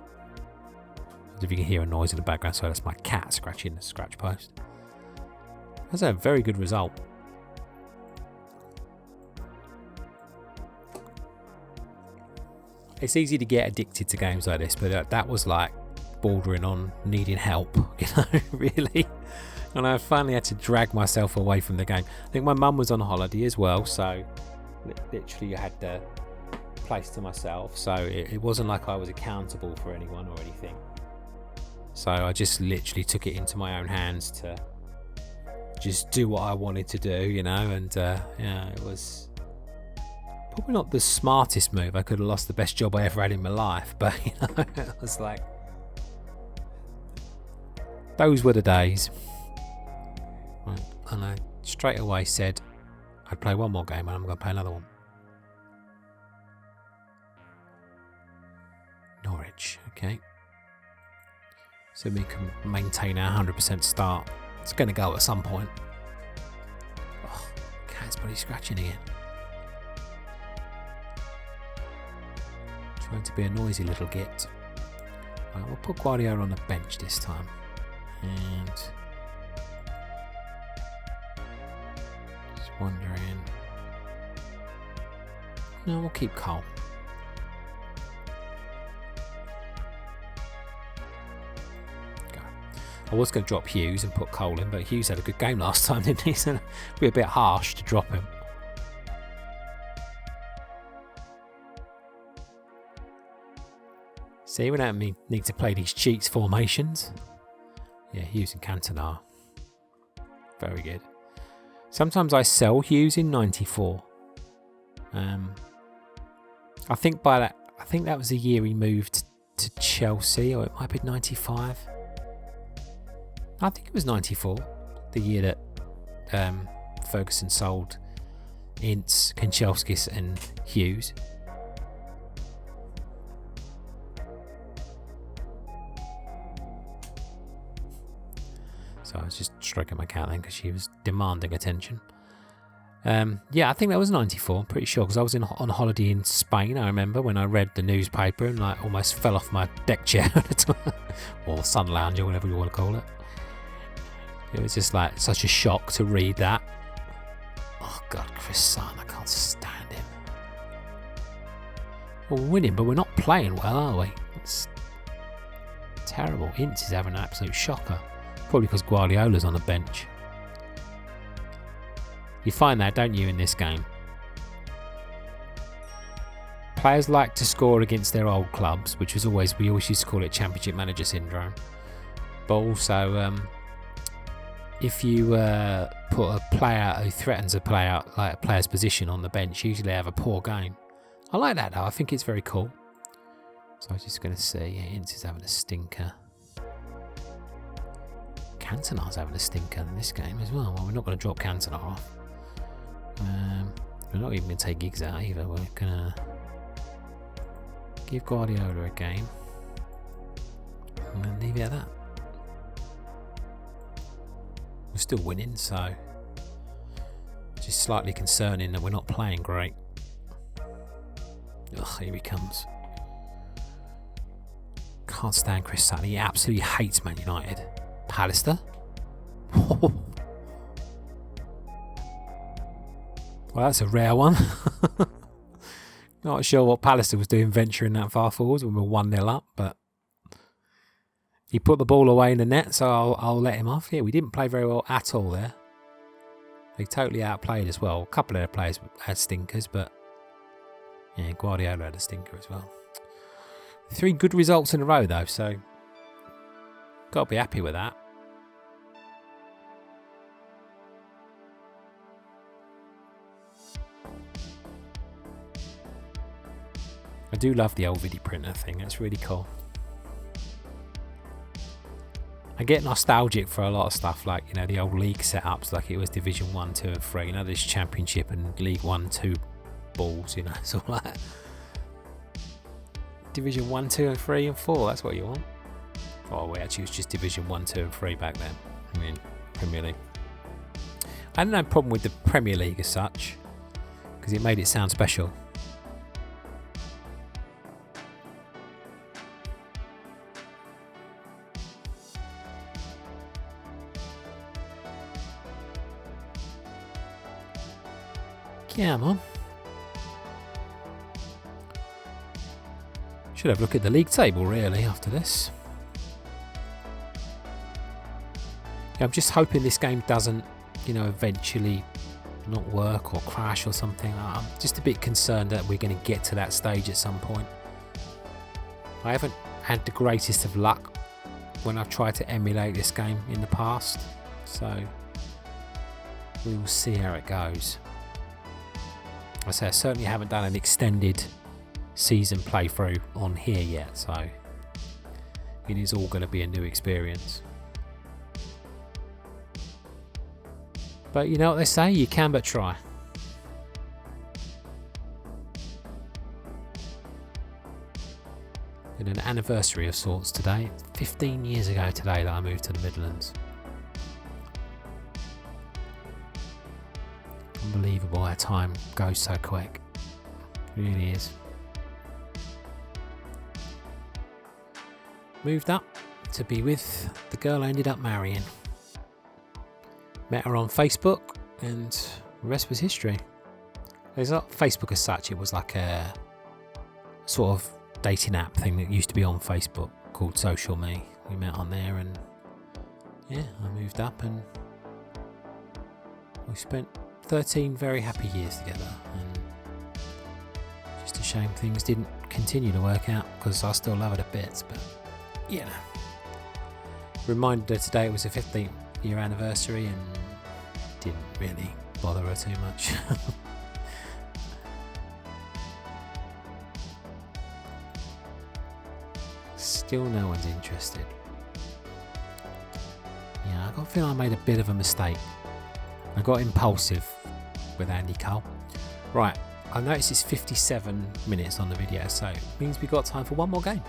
If you can hear a noise in the background, so that's my cat scratching the scratch post. That's a very good result. It's easy to get addicted to games like this, but that was like bordering on needing help, you know, really. And I finally had to drag myself away from the game. I think my mum was on holiday as well, so literally I had the place to myself. So it wasn't like I was accountable for anyone or anything. So I just literally took it into my own hands to just do what I wanted to do, you know. And yeah, it was probably not the smartest move. I could have lost the best job I ever had in my life, but you know, it was like, those were the days. Right, and I straight away said I'd play one more game and I'm going to play another one. Norwich, okay. So we can maintain our 100% start. It's going to go at some point. Oh, cat's bloody scratching again. Trying to be a noisy little git. Right, we'll put Guardiola on the bench this time. And just wondering. No, we'll keep Cole. I was going to drop Hughes and put Cole in, but Hughes had a good game last time, didn't he? So it'd be a bit harsh to drop him. See, we don't need to play these cheats formations. Yeah, Hughes and Cantona. Very good. Sometimes I sell Hughes in 94. I think that was the year he moved to Chelsea, or it might be 95. I think it was 94, the year that Ferguson sold Ince, Kanchelskis and Hughes. So I was just stroking my cat then because she was demanding attention. Yeah, I think that was 94, I'm pretty sure, because I was on holiday in Spain, I remember, when I read the newspaper and like almost fell off my deck chair or sun lounge or whatever you want to call it. It was just like such a shock to read that. Oh God, Chris Son, I can't stand him. We're winning, but we're not playing well, are we? It's terrible. Ince is having an absolute shocker. Probably because Guardiola's on the bench. You find that, don't you, in this game? Players like to score against their old clubs, which was always, we always used to call it Championship Manager Syndrome. But also, if you put a player who threatens a player, like a player's position on the bench, usually they have a poor game. I like that though, I think it's very cool. So I was just going to say, yeah, Ince is having a stinker. Cantona's having a stinker in this game as well. Well, we're not going to drop Cantona off. We're not even going to take Giggs out either. We're going to give Guardiola a game and then leave it at that. We're still winning, so just slightly concerning that we're not playing great. Ugh, here he comes. Can't stand Chris Sutton. He absolutely hates Man United. Pallister? Well, that's a rare one. Not sure what Pallister was doing venturing that far forwards when we were 1-0 up, but he put the ball away in the net, so I'll let him off. Yeah, we didn't play very well at all there. They totally outplayed as well. A couple of their players had stinkers, but yeah, Guardiola had a stinker as well. 3 good results in a row though, so got to be happy with that. I do love the old video printer thing, that's really cool. I get nostalgic for a lot of stuff, like, you know, the old league setups, like it was Division 1, 2 and 3, you know, this Championship and League 1, 2 balls, you know, it's all like Division 1, 2 and 3 and 4, that's what you want. Oh wait, actually it was just Division 1, 2 and 3 back then. I mean, Premier League. I had no problem with the Premier League as such, because it made it sound special. Come on. Should have a look at the league table really after this. I'm just hoping this game doesn't, you know, eventually not work or crash or something. I'm just a bit concerned that we're going to get to that stage at some point. I haven't had the greatest of luck when I've tried to emulate this game in the past, so we will see how it goes. I say I certainly haven't done an extended season playthrough on here yet, so it is all going to be a new experience. But you know what they say, you can but try. And an anniversary of sorts today. 15 years ago today that I moved to the Midlands. Unbelievable how time goes so quick. It really is. Moved up to be with the girl I ended up marrying. Met her on Facebook and the rest was history. There's not Facebook as such, it was like a sort of dating app thing that used to be on Facebook called QuizzerLee. We met on there and yeah, I moved up and we spent 13 very happy years together, and just a shame things didn't continue to work out because I still love her to bits, but you know. Reminded her today it was a 15th year anniversary and didn't really bother her too much. Still no one's interested. Yeah, I got a feeling I made a bit of a mistake. I got impulsive with Andy Cole. Right, I noticed it's 57 minutes on the video, so it means we've got time for one more game.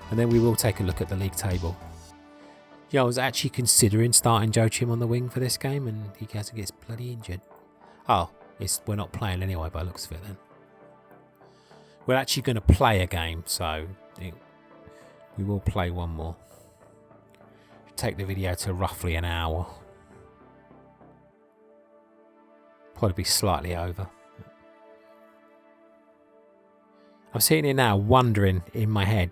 And then we will take a look at the league table. Yeah, I was actually considering starting Joachim on the wing for this game, and he gets bloody injured. Oh, we're not playing anyway by the looks of it then. We're actually going to play a game, so we will play one more. Take the video to roughly an hour. Probably be slightly over. I'm sitting here now wondering in my head,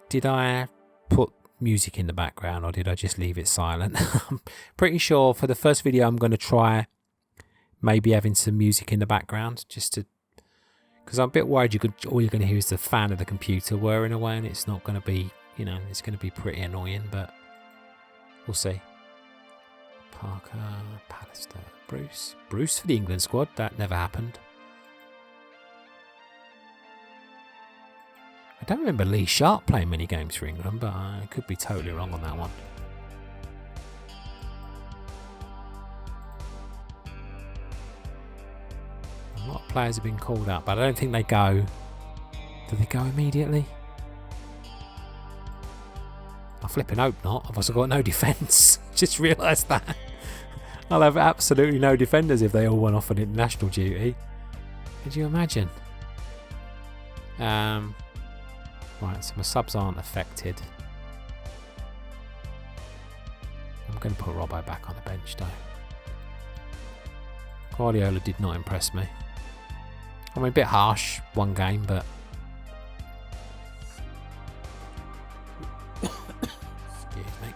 did I put music in the background or did I just leave it silent? I'm pretty sure for the first video I'm going to try maybe having some music in the background, just to, because I'm a bit worried all you're going to hear is the fan of the computer whirring away, and it's not going to be, you know, it's going to be pretty annoying, but we'll see. Parker, Pallister, Bruce for the England squad. That never happened. I don't remember Lee Sharp playing many games for England, but I could be totally wrong on that one. A lot of players have been called up, but I don't think they go. Do they go immediately? I flipping hope not. I've also got no defence. Just realised that. I'll have absolutely no defenders if they all went off on international duty. Could you imagine? Right, so my subs aren't affected. I'm going to put Robbo back on the bench though. Guardiola did not impress me. I mean, a bit harsh, one game, but excuse me.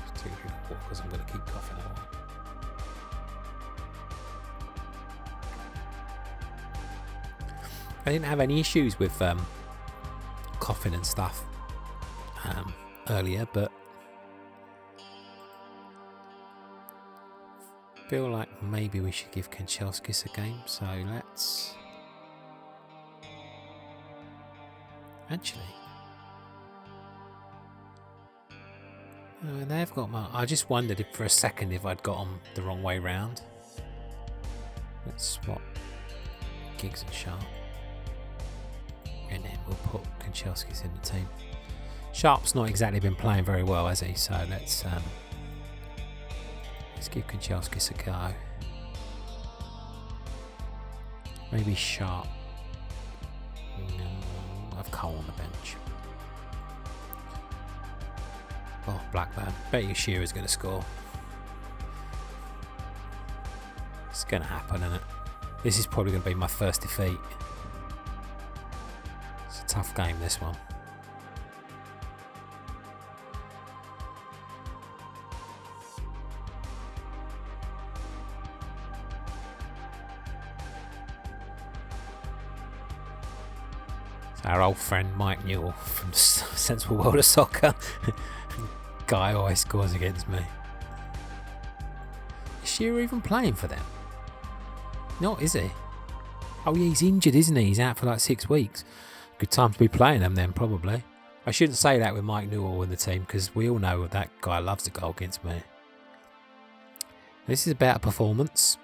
It's too difficult because I'm going to keep coughing away. I didn't have any issues with coughing and stuff earlier, but I feel like maybe we should give Kanchelskis a game, so let's actually they've got my, I just wondered if for a second if I'd got them the wrong way round. Let's swap Giggs and Sharp. And then we'll put Kanchelskis in the team. Sharp's not exactly been playing very well, has he? So let's give Kanchelskis a go. Maybe Sharp. No, I'll have Cole on the bench. Oh, Blackburn. Bet you Shearer's going to score. It's going to happen, isn't it? This is probably going to be my first defeat. Tough game, this one. Our old friend Mike Newell from Sensible World of Soccer. Guy always scores against me. Is Shearer even playing for them? Not, is he? Oh yeah, he's injured, isn't he? He's out for like 6 weeks. Good time to be playing them then, probably. I shouldn't say that with Mike Newell in the team, because we all know that guy loves a goal against me. This is a better performance.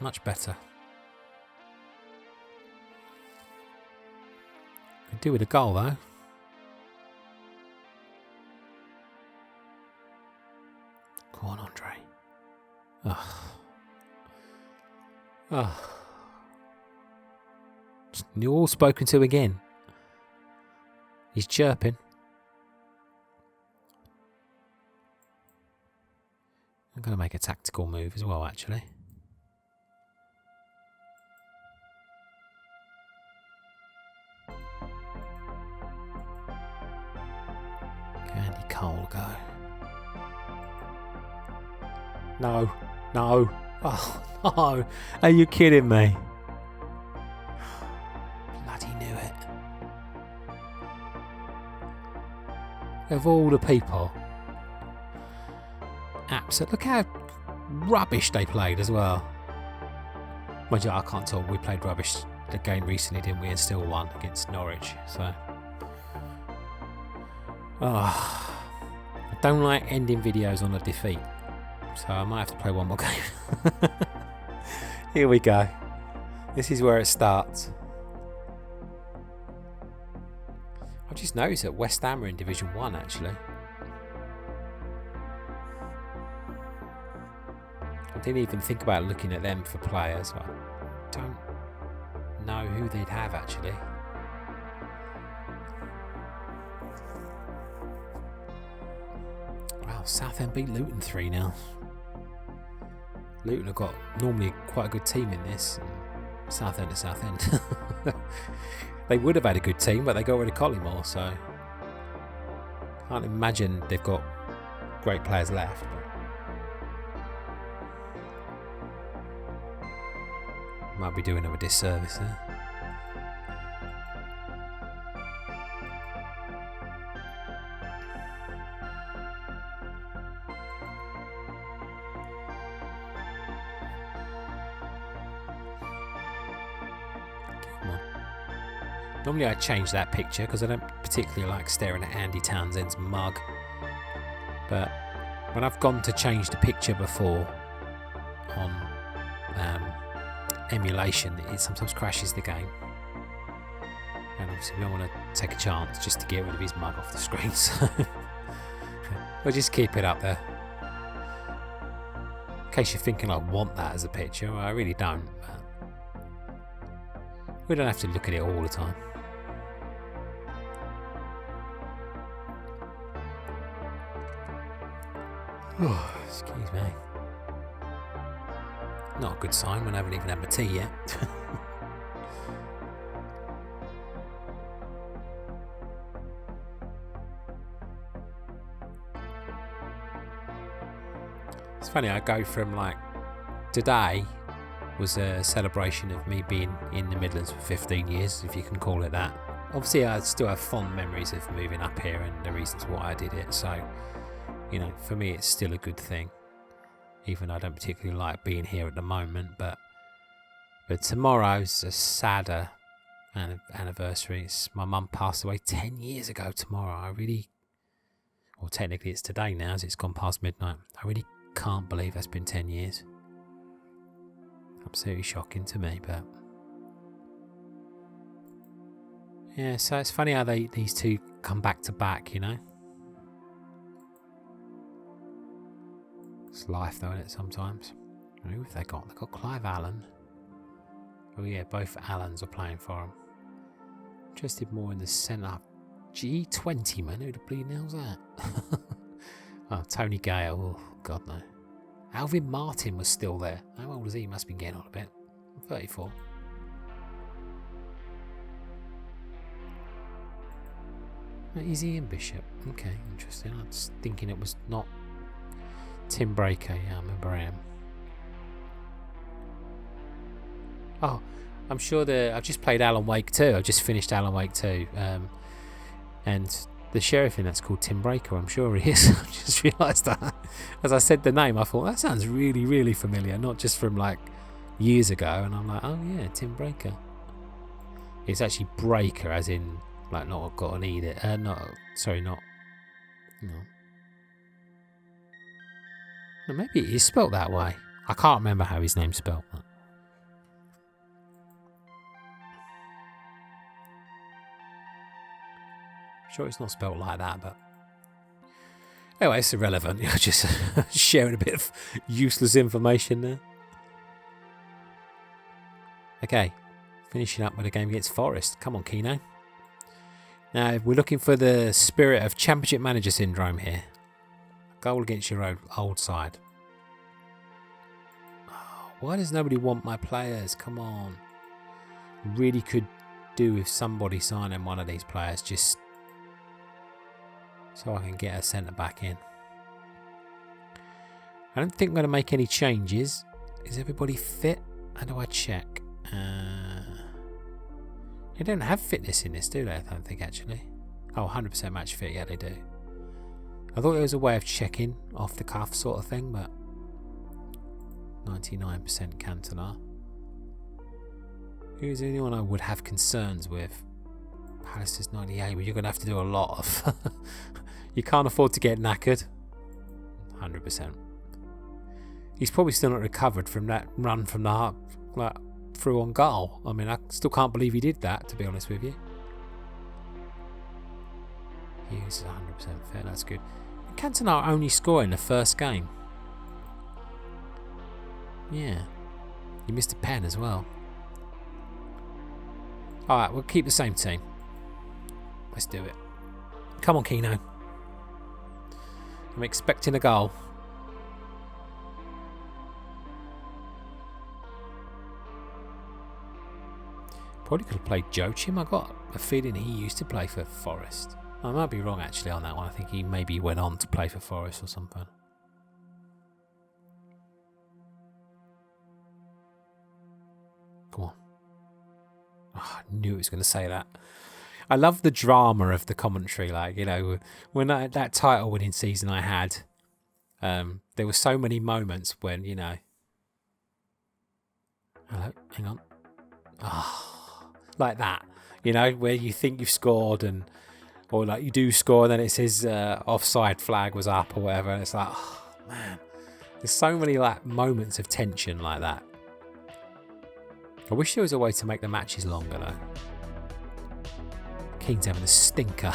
Much better. Could do with a goal though. Go on, Andre. Newell spoken to again. He's chirping. I'm going to make a tactical move as well, actually. Andy Cole go. No, no. Oh, no. Are you kidding me? Bloody knew it. Of all the people. Absolutely. Look how rubbish they played as well. Mind you, I can't tell. We played rubbish the game recently, didn't we? And still won against Norwich. So. Oh, I don't like ending videos on a defeat. So I might have to play one more game. Here we go. This is where it starts. I've just noticed that West Ham are in Division 1 actually. I didn't even think about looking at them for players. I don't know who they'd have actually. Wow, Southend beat Luton 3-0. Luton have got normally quite a good team in this. Southend to Southend. They would have had a good team, but they got rid of Collymore, so can't imagine they've got great players left. Might be doing them a disservice there. Normally I change that picture because I don't particularly like staring at Andy Townsend's mug. But when I've gone to change the picture before on emulation, it sometimes crashes the game. And obviously we don't want to take a chance just to get rid of his mug off the screen. So we'll just keep it up there. In case you're thinking I want that as a picture, well, I really don't. But we don't have to look at it all the time. Oh, excuse me. Not a good sign when I haven't even had my tea yet. It's funny, I go from like today was a celebration of me being in the Midlands for 15 years, if you can call it that. Obviously I still have fond memories of moving up here and the reasons why I did it, so you know, for me it's still a good thing, even though I don't particularly like being here at the moment. But tomorrow's a sadder anniversary. My mum passed away 10 years ago tomorrow. Well, technically it's today now as it's gone past midnight. I really can't believe that's been 10 years. Absolutely shocking to me, but yeah, so it's funny how these two come back to back, you know. It's life though, isn't it, sometimes? Who have they got? They've got Clive Allen. Oh yeah, both Allens are playing for them. Interested more in the centre. G20, man, who the bleeding hell's that? Oh, Tony Gale, oh god no. Alvin Martin was still there. How old is he? He must be getting on a bit. 34. Is Ian Bishop? Okay, interesting. I was thinking it was not Tim Breaker. Yeah, I remember him. Oh, I'm sure I've just played Alan Wake 2. I've just finished Alan Wake 2. And the sheriff in that's called Tim Breaker. I'm sure he is. I just realised that. As I said the name, I thought, that sounds really, really familiar. Not just from like years ago. And I'm like, oh yeah, Tim Breaker. It's actually Breaker as in, like, not got an E there. No. No, maybe it is spelt that way. I can't remember how his name's spelt. But. Sure it's not spelt like that, but anyway, it's irrelevant. You're just sharing a bit of useless information there. Okay, finishing up with a game against Forest. Come on, Keno. Now, we're looking for the spirit of Championship Manager syndrome here. Goal against your old side. Oh, why does nobody want my players? Come on. Really could do with somebody signing one of these players just so I can get a centre back in. I don't think I'm going to make any changes. Is everybody fit? How do I check? They don't have fitness in this, do they? I don't think, actually. Oh, 100% match fit. Yeah, they do. I thought there was a way of checking off the cuff sort of thing, but 99% Cantona. Who's anyone I would have concerns with? Palace's 98, but you're going to have to do a lot of. You can't afford to get knackered. 100%. He's probably still not recovered from that run from the heart, like, through on goal. I mean, I still can't believe he did that, to be honest with you. He's 100% fair, that's good. Cantona only scored in the first game. Yeah. He missed a pen as well. Alright, we'll keep the same team. Let's do it. Come on, Keno. I'm expecting a goal. Probably could have played Joachim. I got a feeling he used to play for Forest. I might be wrong actually on that one. I think he maybe went on to play for Forest or something. Come on. Oh, I knew it was going to say that. I love the drama of the commentary. Like, you know, when that title winning season I had, there were so many moments when, you know. Hello, hang on. Oh, like that, you know, where you think you've scored or like you do score and then it says offside flag was up or whatever, and it's like, oh man, there's so many like moments of tension like that. I wish there was a way to make the matches longer though. Keane's having a stinker.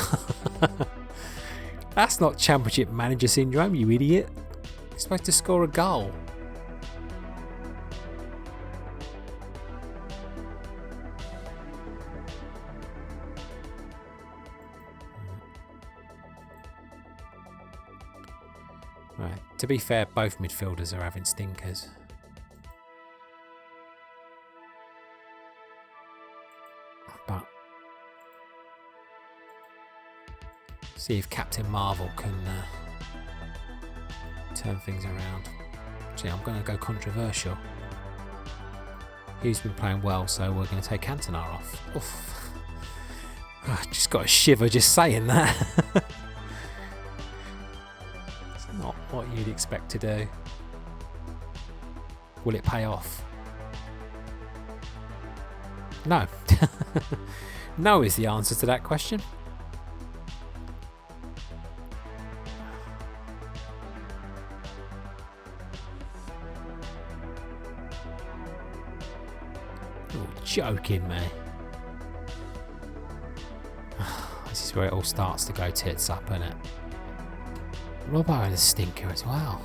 That's not Championship Manager syndrome, you idiot. You're supposed to score a goal. Right. To be fair, both midfielders are having stinkers. But see if Captain Marvel can turn things around. See, I'm going to go controversial. He's been playing well, so we're going to take Cantona off. Oof. I just got a shiver just saying that. Not what you'd expect to do. Will it pay off? No. No is the answer to that question. You're joking me. This is where it all starts to go tits up, isn't it? Robbo had a stinker as well.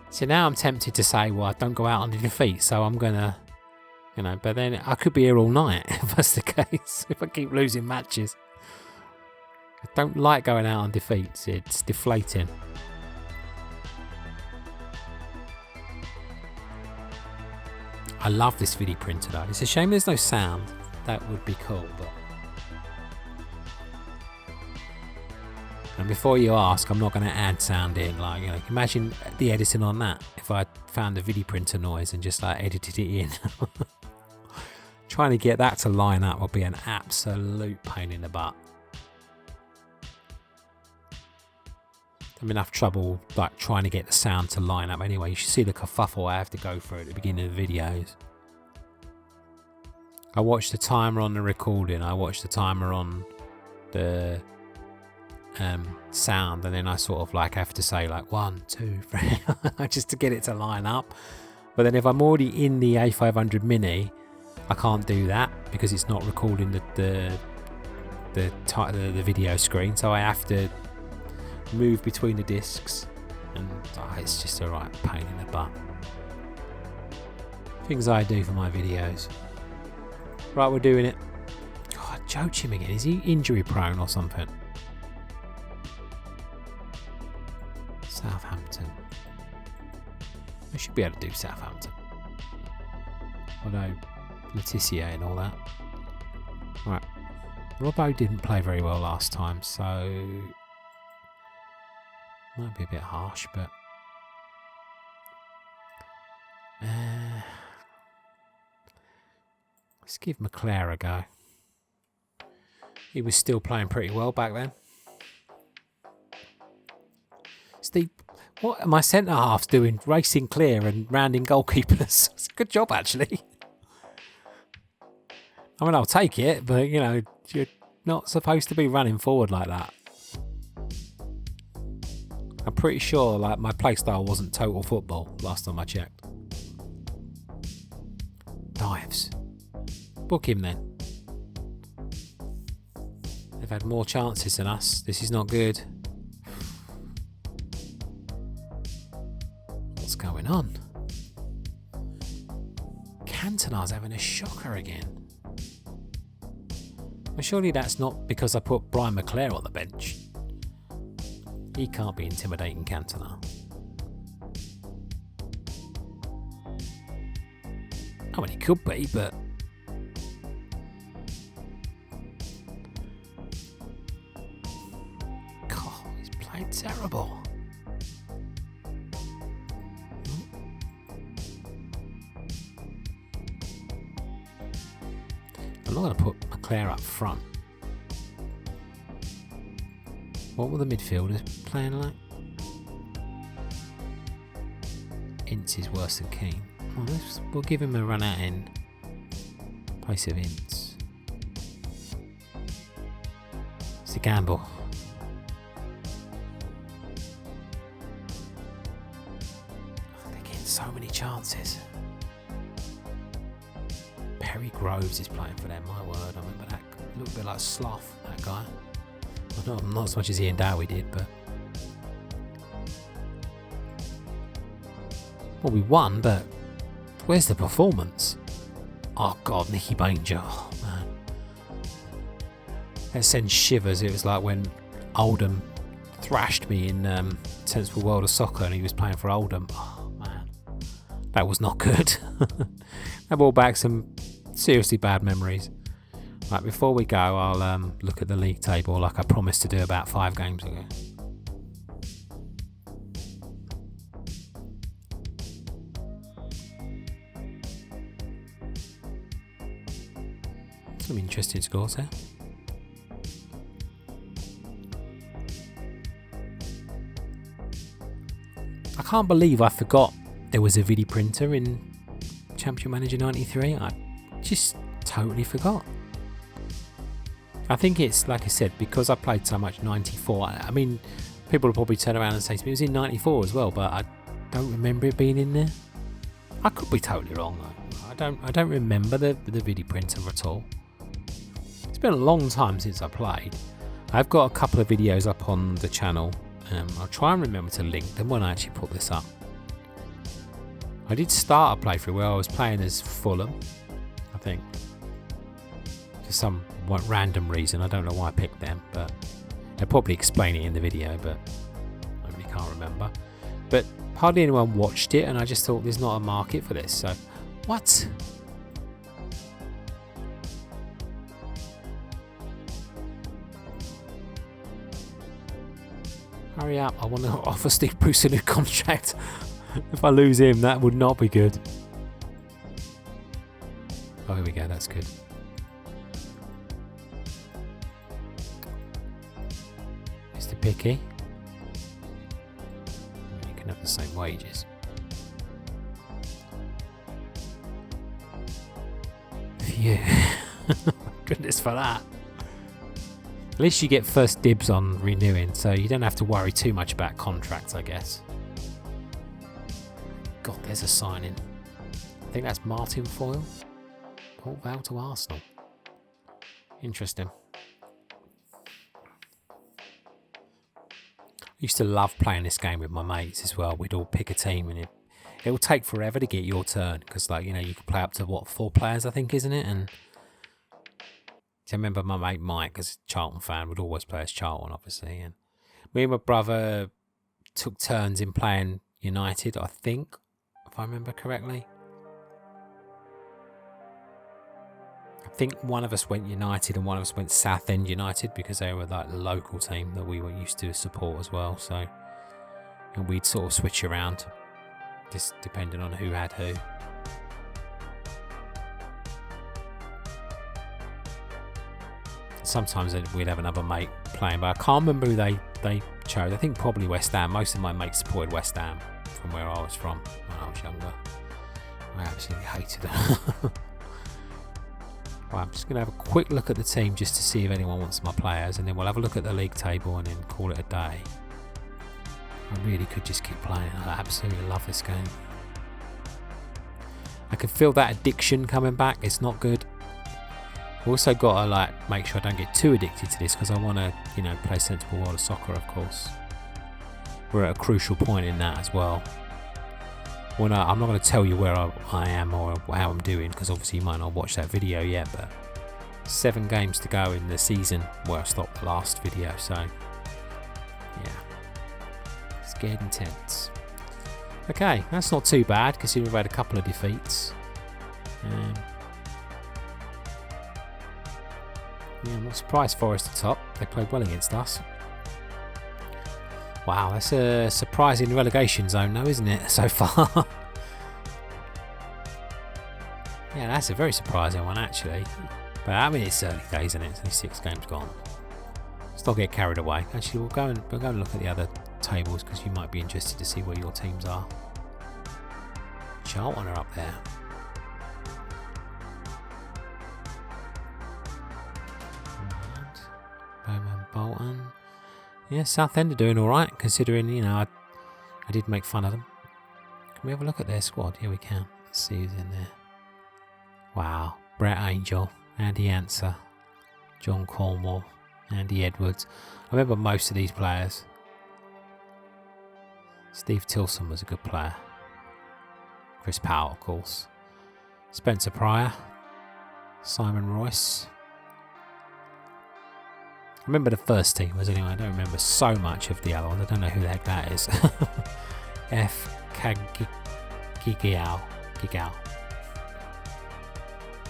So now I'm tempted to say, well, I don't go out under defeat, so I'm gonna, you know, but then I could be here all night if that's the case, if I keep losing matches. I don't like going out on defeats, it's deflating. I love this video printer though. It's a shame there's no sound. That would be cool, but And before you ask, I'm not going to add sound in. Like, you know, imagine the editing on that. If I found the video printer noise and just like edited it in. Trying to get that to line up would be an absolute pain in the butt. I'm enough trouble like trying to get the sound to line up anyway. You should see the kerfuffle I have to go through at the beginning of the videos. I watched the timer on the recording, I watched the timer on the sound, and then I sort of like have to say like 1, 2, 3 just to get it to line up. But then if I'm already in the A500 Mini, I can't do that because it's not recording the video screen, so I have to move between the discs, and it's just a right pain in the butt. Things I do for my videos. Right, we're doing it. God, Joachim again. Is he injury prone or something? Southampton. I should be able to do Southampton. Although Letitia and all that. Right. Robbo didn't play very well last time, so might be a bit harsh, but let's give McClare a go. He was still playing pretty well back then. Steve, what are my centre halves doing? Racing clear and rounding goalkeepers. It's a good job, actually. I mean, I'll take it, but you know, you're not supposed to be running forward like that. I'm pretty sure like my playstyle wasn't total football last time I checked. Dives. Book him then. They've had more chances than us. This is not good. What's going on? Cantona's having a shocker again. Well, surely that's not because I put Brian McClare on the bench. He can't be intimidating Cantona. I mean, he could be, but God, he's played terrible. I'm not going to put McClare up front. What were the midfielders playing like? Ince is worse than Keane. Well, we'll give him a run out in place of Ince. It's a gamble. They're getting so many chances. Perry Groves is playing for them, my word. I remember that. A little bit like Sloth, that guy. Well, not as much as Ian Dowie did, but well, we won, but where's the performance? Oh God, Nicky Banger, oh, man, that sends shivers. It was like when Oldham thrashed me in Sensible World of Soccer, and he was playing for Oldham. Oh man, that was not good. That brought back some seriously bad memories. Right, before we go, I'll look at the league table like I promised to do about 5 games ago. Some interesting scores there. I can't believe I forgot there was a video printer in Championship Manager 93. I just totally forgot. I think it's, like I said, because I played so much 94. I mean, people will probably turn around and say to me, it was in 94 as well, but I don't remember it being in there. I could be totally wrong though. I don't remember the video printer at all. It's been a long time since I played. I've got a couple of videos up on the channel. I'll try and remember to link them when I actually put this up. I did start a playthrough where I was playing as Fulham, I think. For some random reason, I don't know why I picked them, but I'll probably explain it in the video, but I really can't remember. But hardly anyone watched it, and I just thought there's not a market for this, so what? Hurry up. I want to offer Steve Bruce a new contract. If I lose him, that would not be good. Oh, here we go. That's good. Mr. Picky. You can have the same wages. Phew. Goodness for that. At least you get first dibs on renewing, so you don't have to worry too much about contracts, I guess. God, there's a signing. I think that's Martin Foyle. Port Vale to Arsenal. Interesting. I used to love playing this game with my mates as well. We'd all pick a team, and it will take forever to get your turn because, like, you know, you can play up to what, 4 players, I think, isn't it? And I remember my mate Mike, because a Charlton fan, would always play as Charlton, obviously. And me and my brother took turns in playing United, I think, if I remember correctly. I think one of us went United and one of us went Southend United because they were like the local team that we were used to support as well. So, and we'd sort of switch around, just depending on who had who. Sometimes we'd have another mate playing, but I can't remember who they chose. I think probably West Ham. Most of my mates supported West Ham from where I was from when I was younger. I absolutely hated them. Right, I'm just going to have a quick look at the team just to see if anyone wants my players, and then we'll have a look at the league table and then call it a day. I really could just keep playing. I absolutely love this game. I can feel that addiction coming back. It's not good. I've also got to like make sure I don't get too addicted to this because I want to, you know, play sensible world of soccer, of course. We're at a crucial point in that as well. Well, no, I'm not going to tell you where I am or how I'm doing because obviously you might not watch that video yet, but 7 games to go in the season where I stopped the last video, so yeah, it's getting intense. Okay, that's not too bad considering we've had a couple of defeats. Yeah, I'm not surprised Forest are top. They played well against us. Wow, that's a surprising relegation zone though, isn't it, so far? Yeah, that's a very surprising one actually. But I mean, it's early days, isn't it? It's only 6 games gone. Let's not get carried away. Actually, we'll go and look at the other tables because you might be interested to see where your teams are. Charlton are up there. Bowman Bolton. Yeah, Southend are doing alright, considering, you know, I did make fun of them. Can we have a look at their squad? Yeah, we can. Let's see who's in there. Wow. Brett Angel, Andy Answer, John Cornwall, Andy Edwards. I remember most of these players. Steve Tilson was a good player. Chris Powell, of course. Spencer Pryor. Simon Royce. I remember the first team was anyway. I don't remember so much of the other ones. I don't know who the heck that is. F. Gigal. Is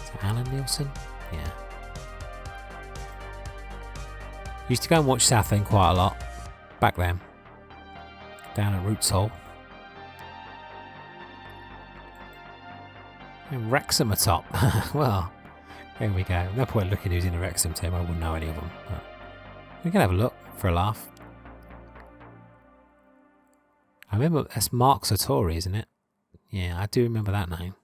that Alan Nielsen? Yeah. Used to go and watch Southend quite a lot back then. Down at Roots Hall. And Wrexham are top. Well, there we go. No point looking who's in the Wrexham team. I wouldn't know any of them. But we can have a look for a laugh. I remember that's Mark Sartori, isn't it? Yeah, I do remember that name.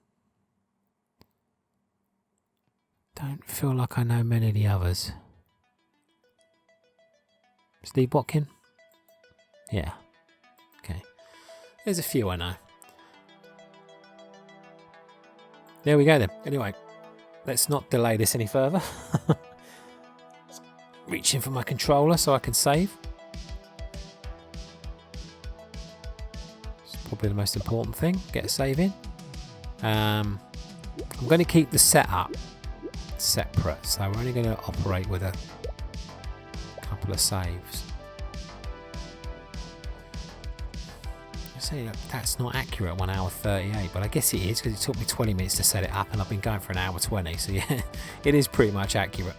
Don't feel like I know many of the others. Steve Watkin? Yeah. Okay. There's a few I know. There we go then. Anyway, let's not delay this any further. Reaching for my controller so I can save. It's probably the most important thing. Get a save in. I'm going to keep the setup separate, so we're only going to operate with a couple of saves. Say that's not accurate, 1 hour 38, but I guess it is because it took me 20 minutes to set it up and I've been going for 1 hour 20, so yeah, it is pretty much accurate.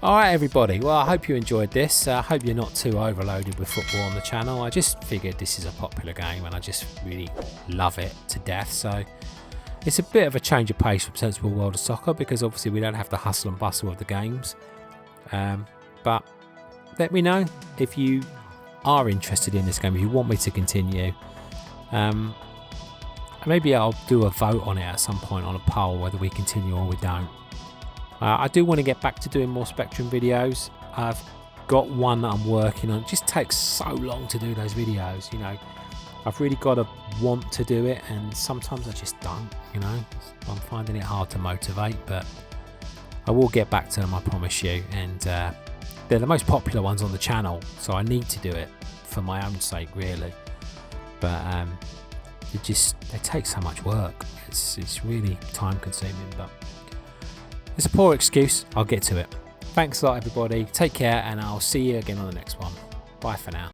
Alright everybody, well I hope you enjoyed this. I hope you're not too overloaded with football on the channel. I just figured this is a popular game and I just really love it to death. So it's a bit of a change of pace from Sensible World of Soccer because obviously we don't have the hustle and bustle of the games. But let me know if you are interested in this game, if you want me to continue. Maybe I'll do a vote on it at some point on a poll whether we continue or we don't. I do want to get back to doing more Spectrum videos. I've got one that I'm working on. It just takes so long to do those videos, you know. I've really got to want to do it, and sometimes I just don't, you know. I'm finding it hard to motivate, but I will get back to them, I promise you. And they're the most popular ones on the channel, so I need to do it for my own sake, really. But they take so much work. It's really time consuming, but it's a poor excuse. I'll get to it. Thanks a lot everybody. Take care and I'll see you again on the next one. Bye for now.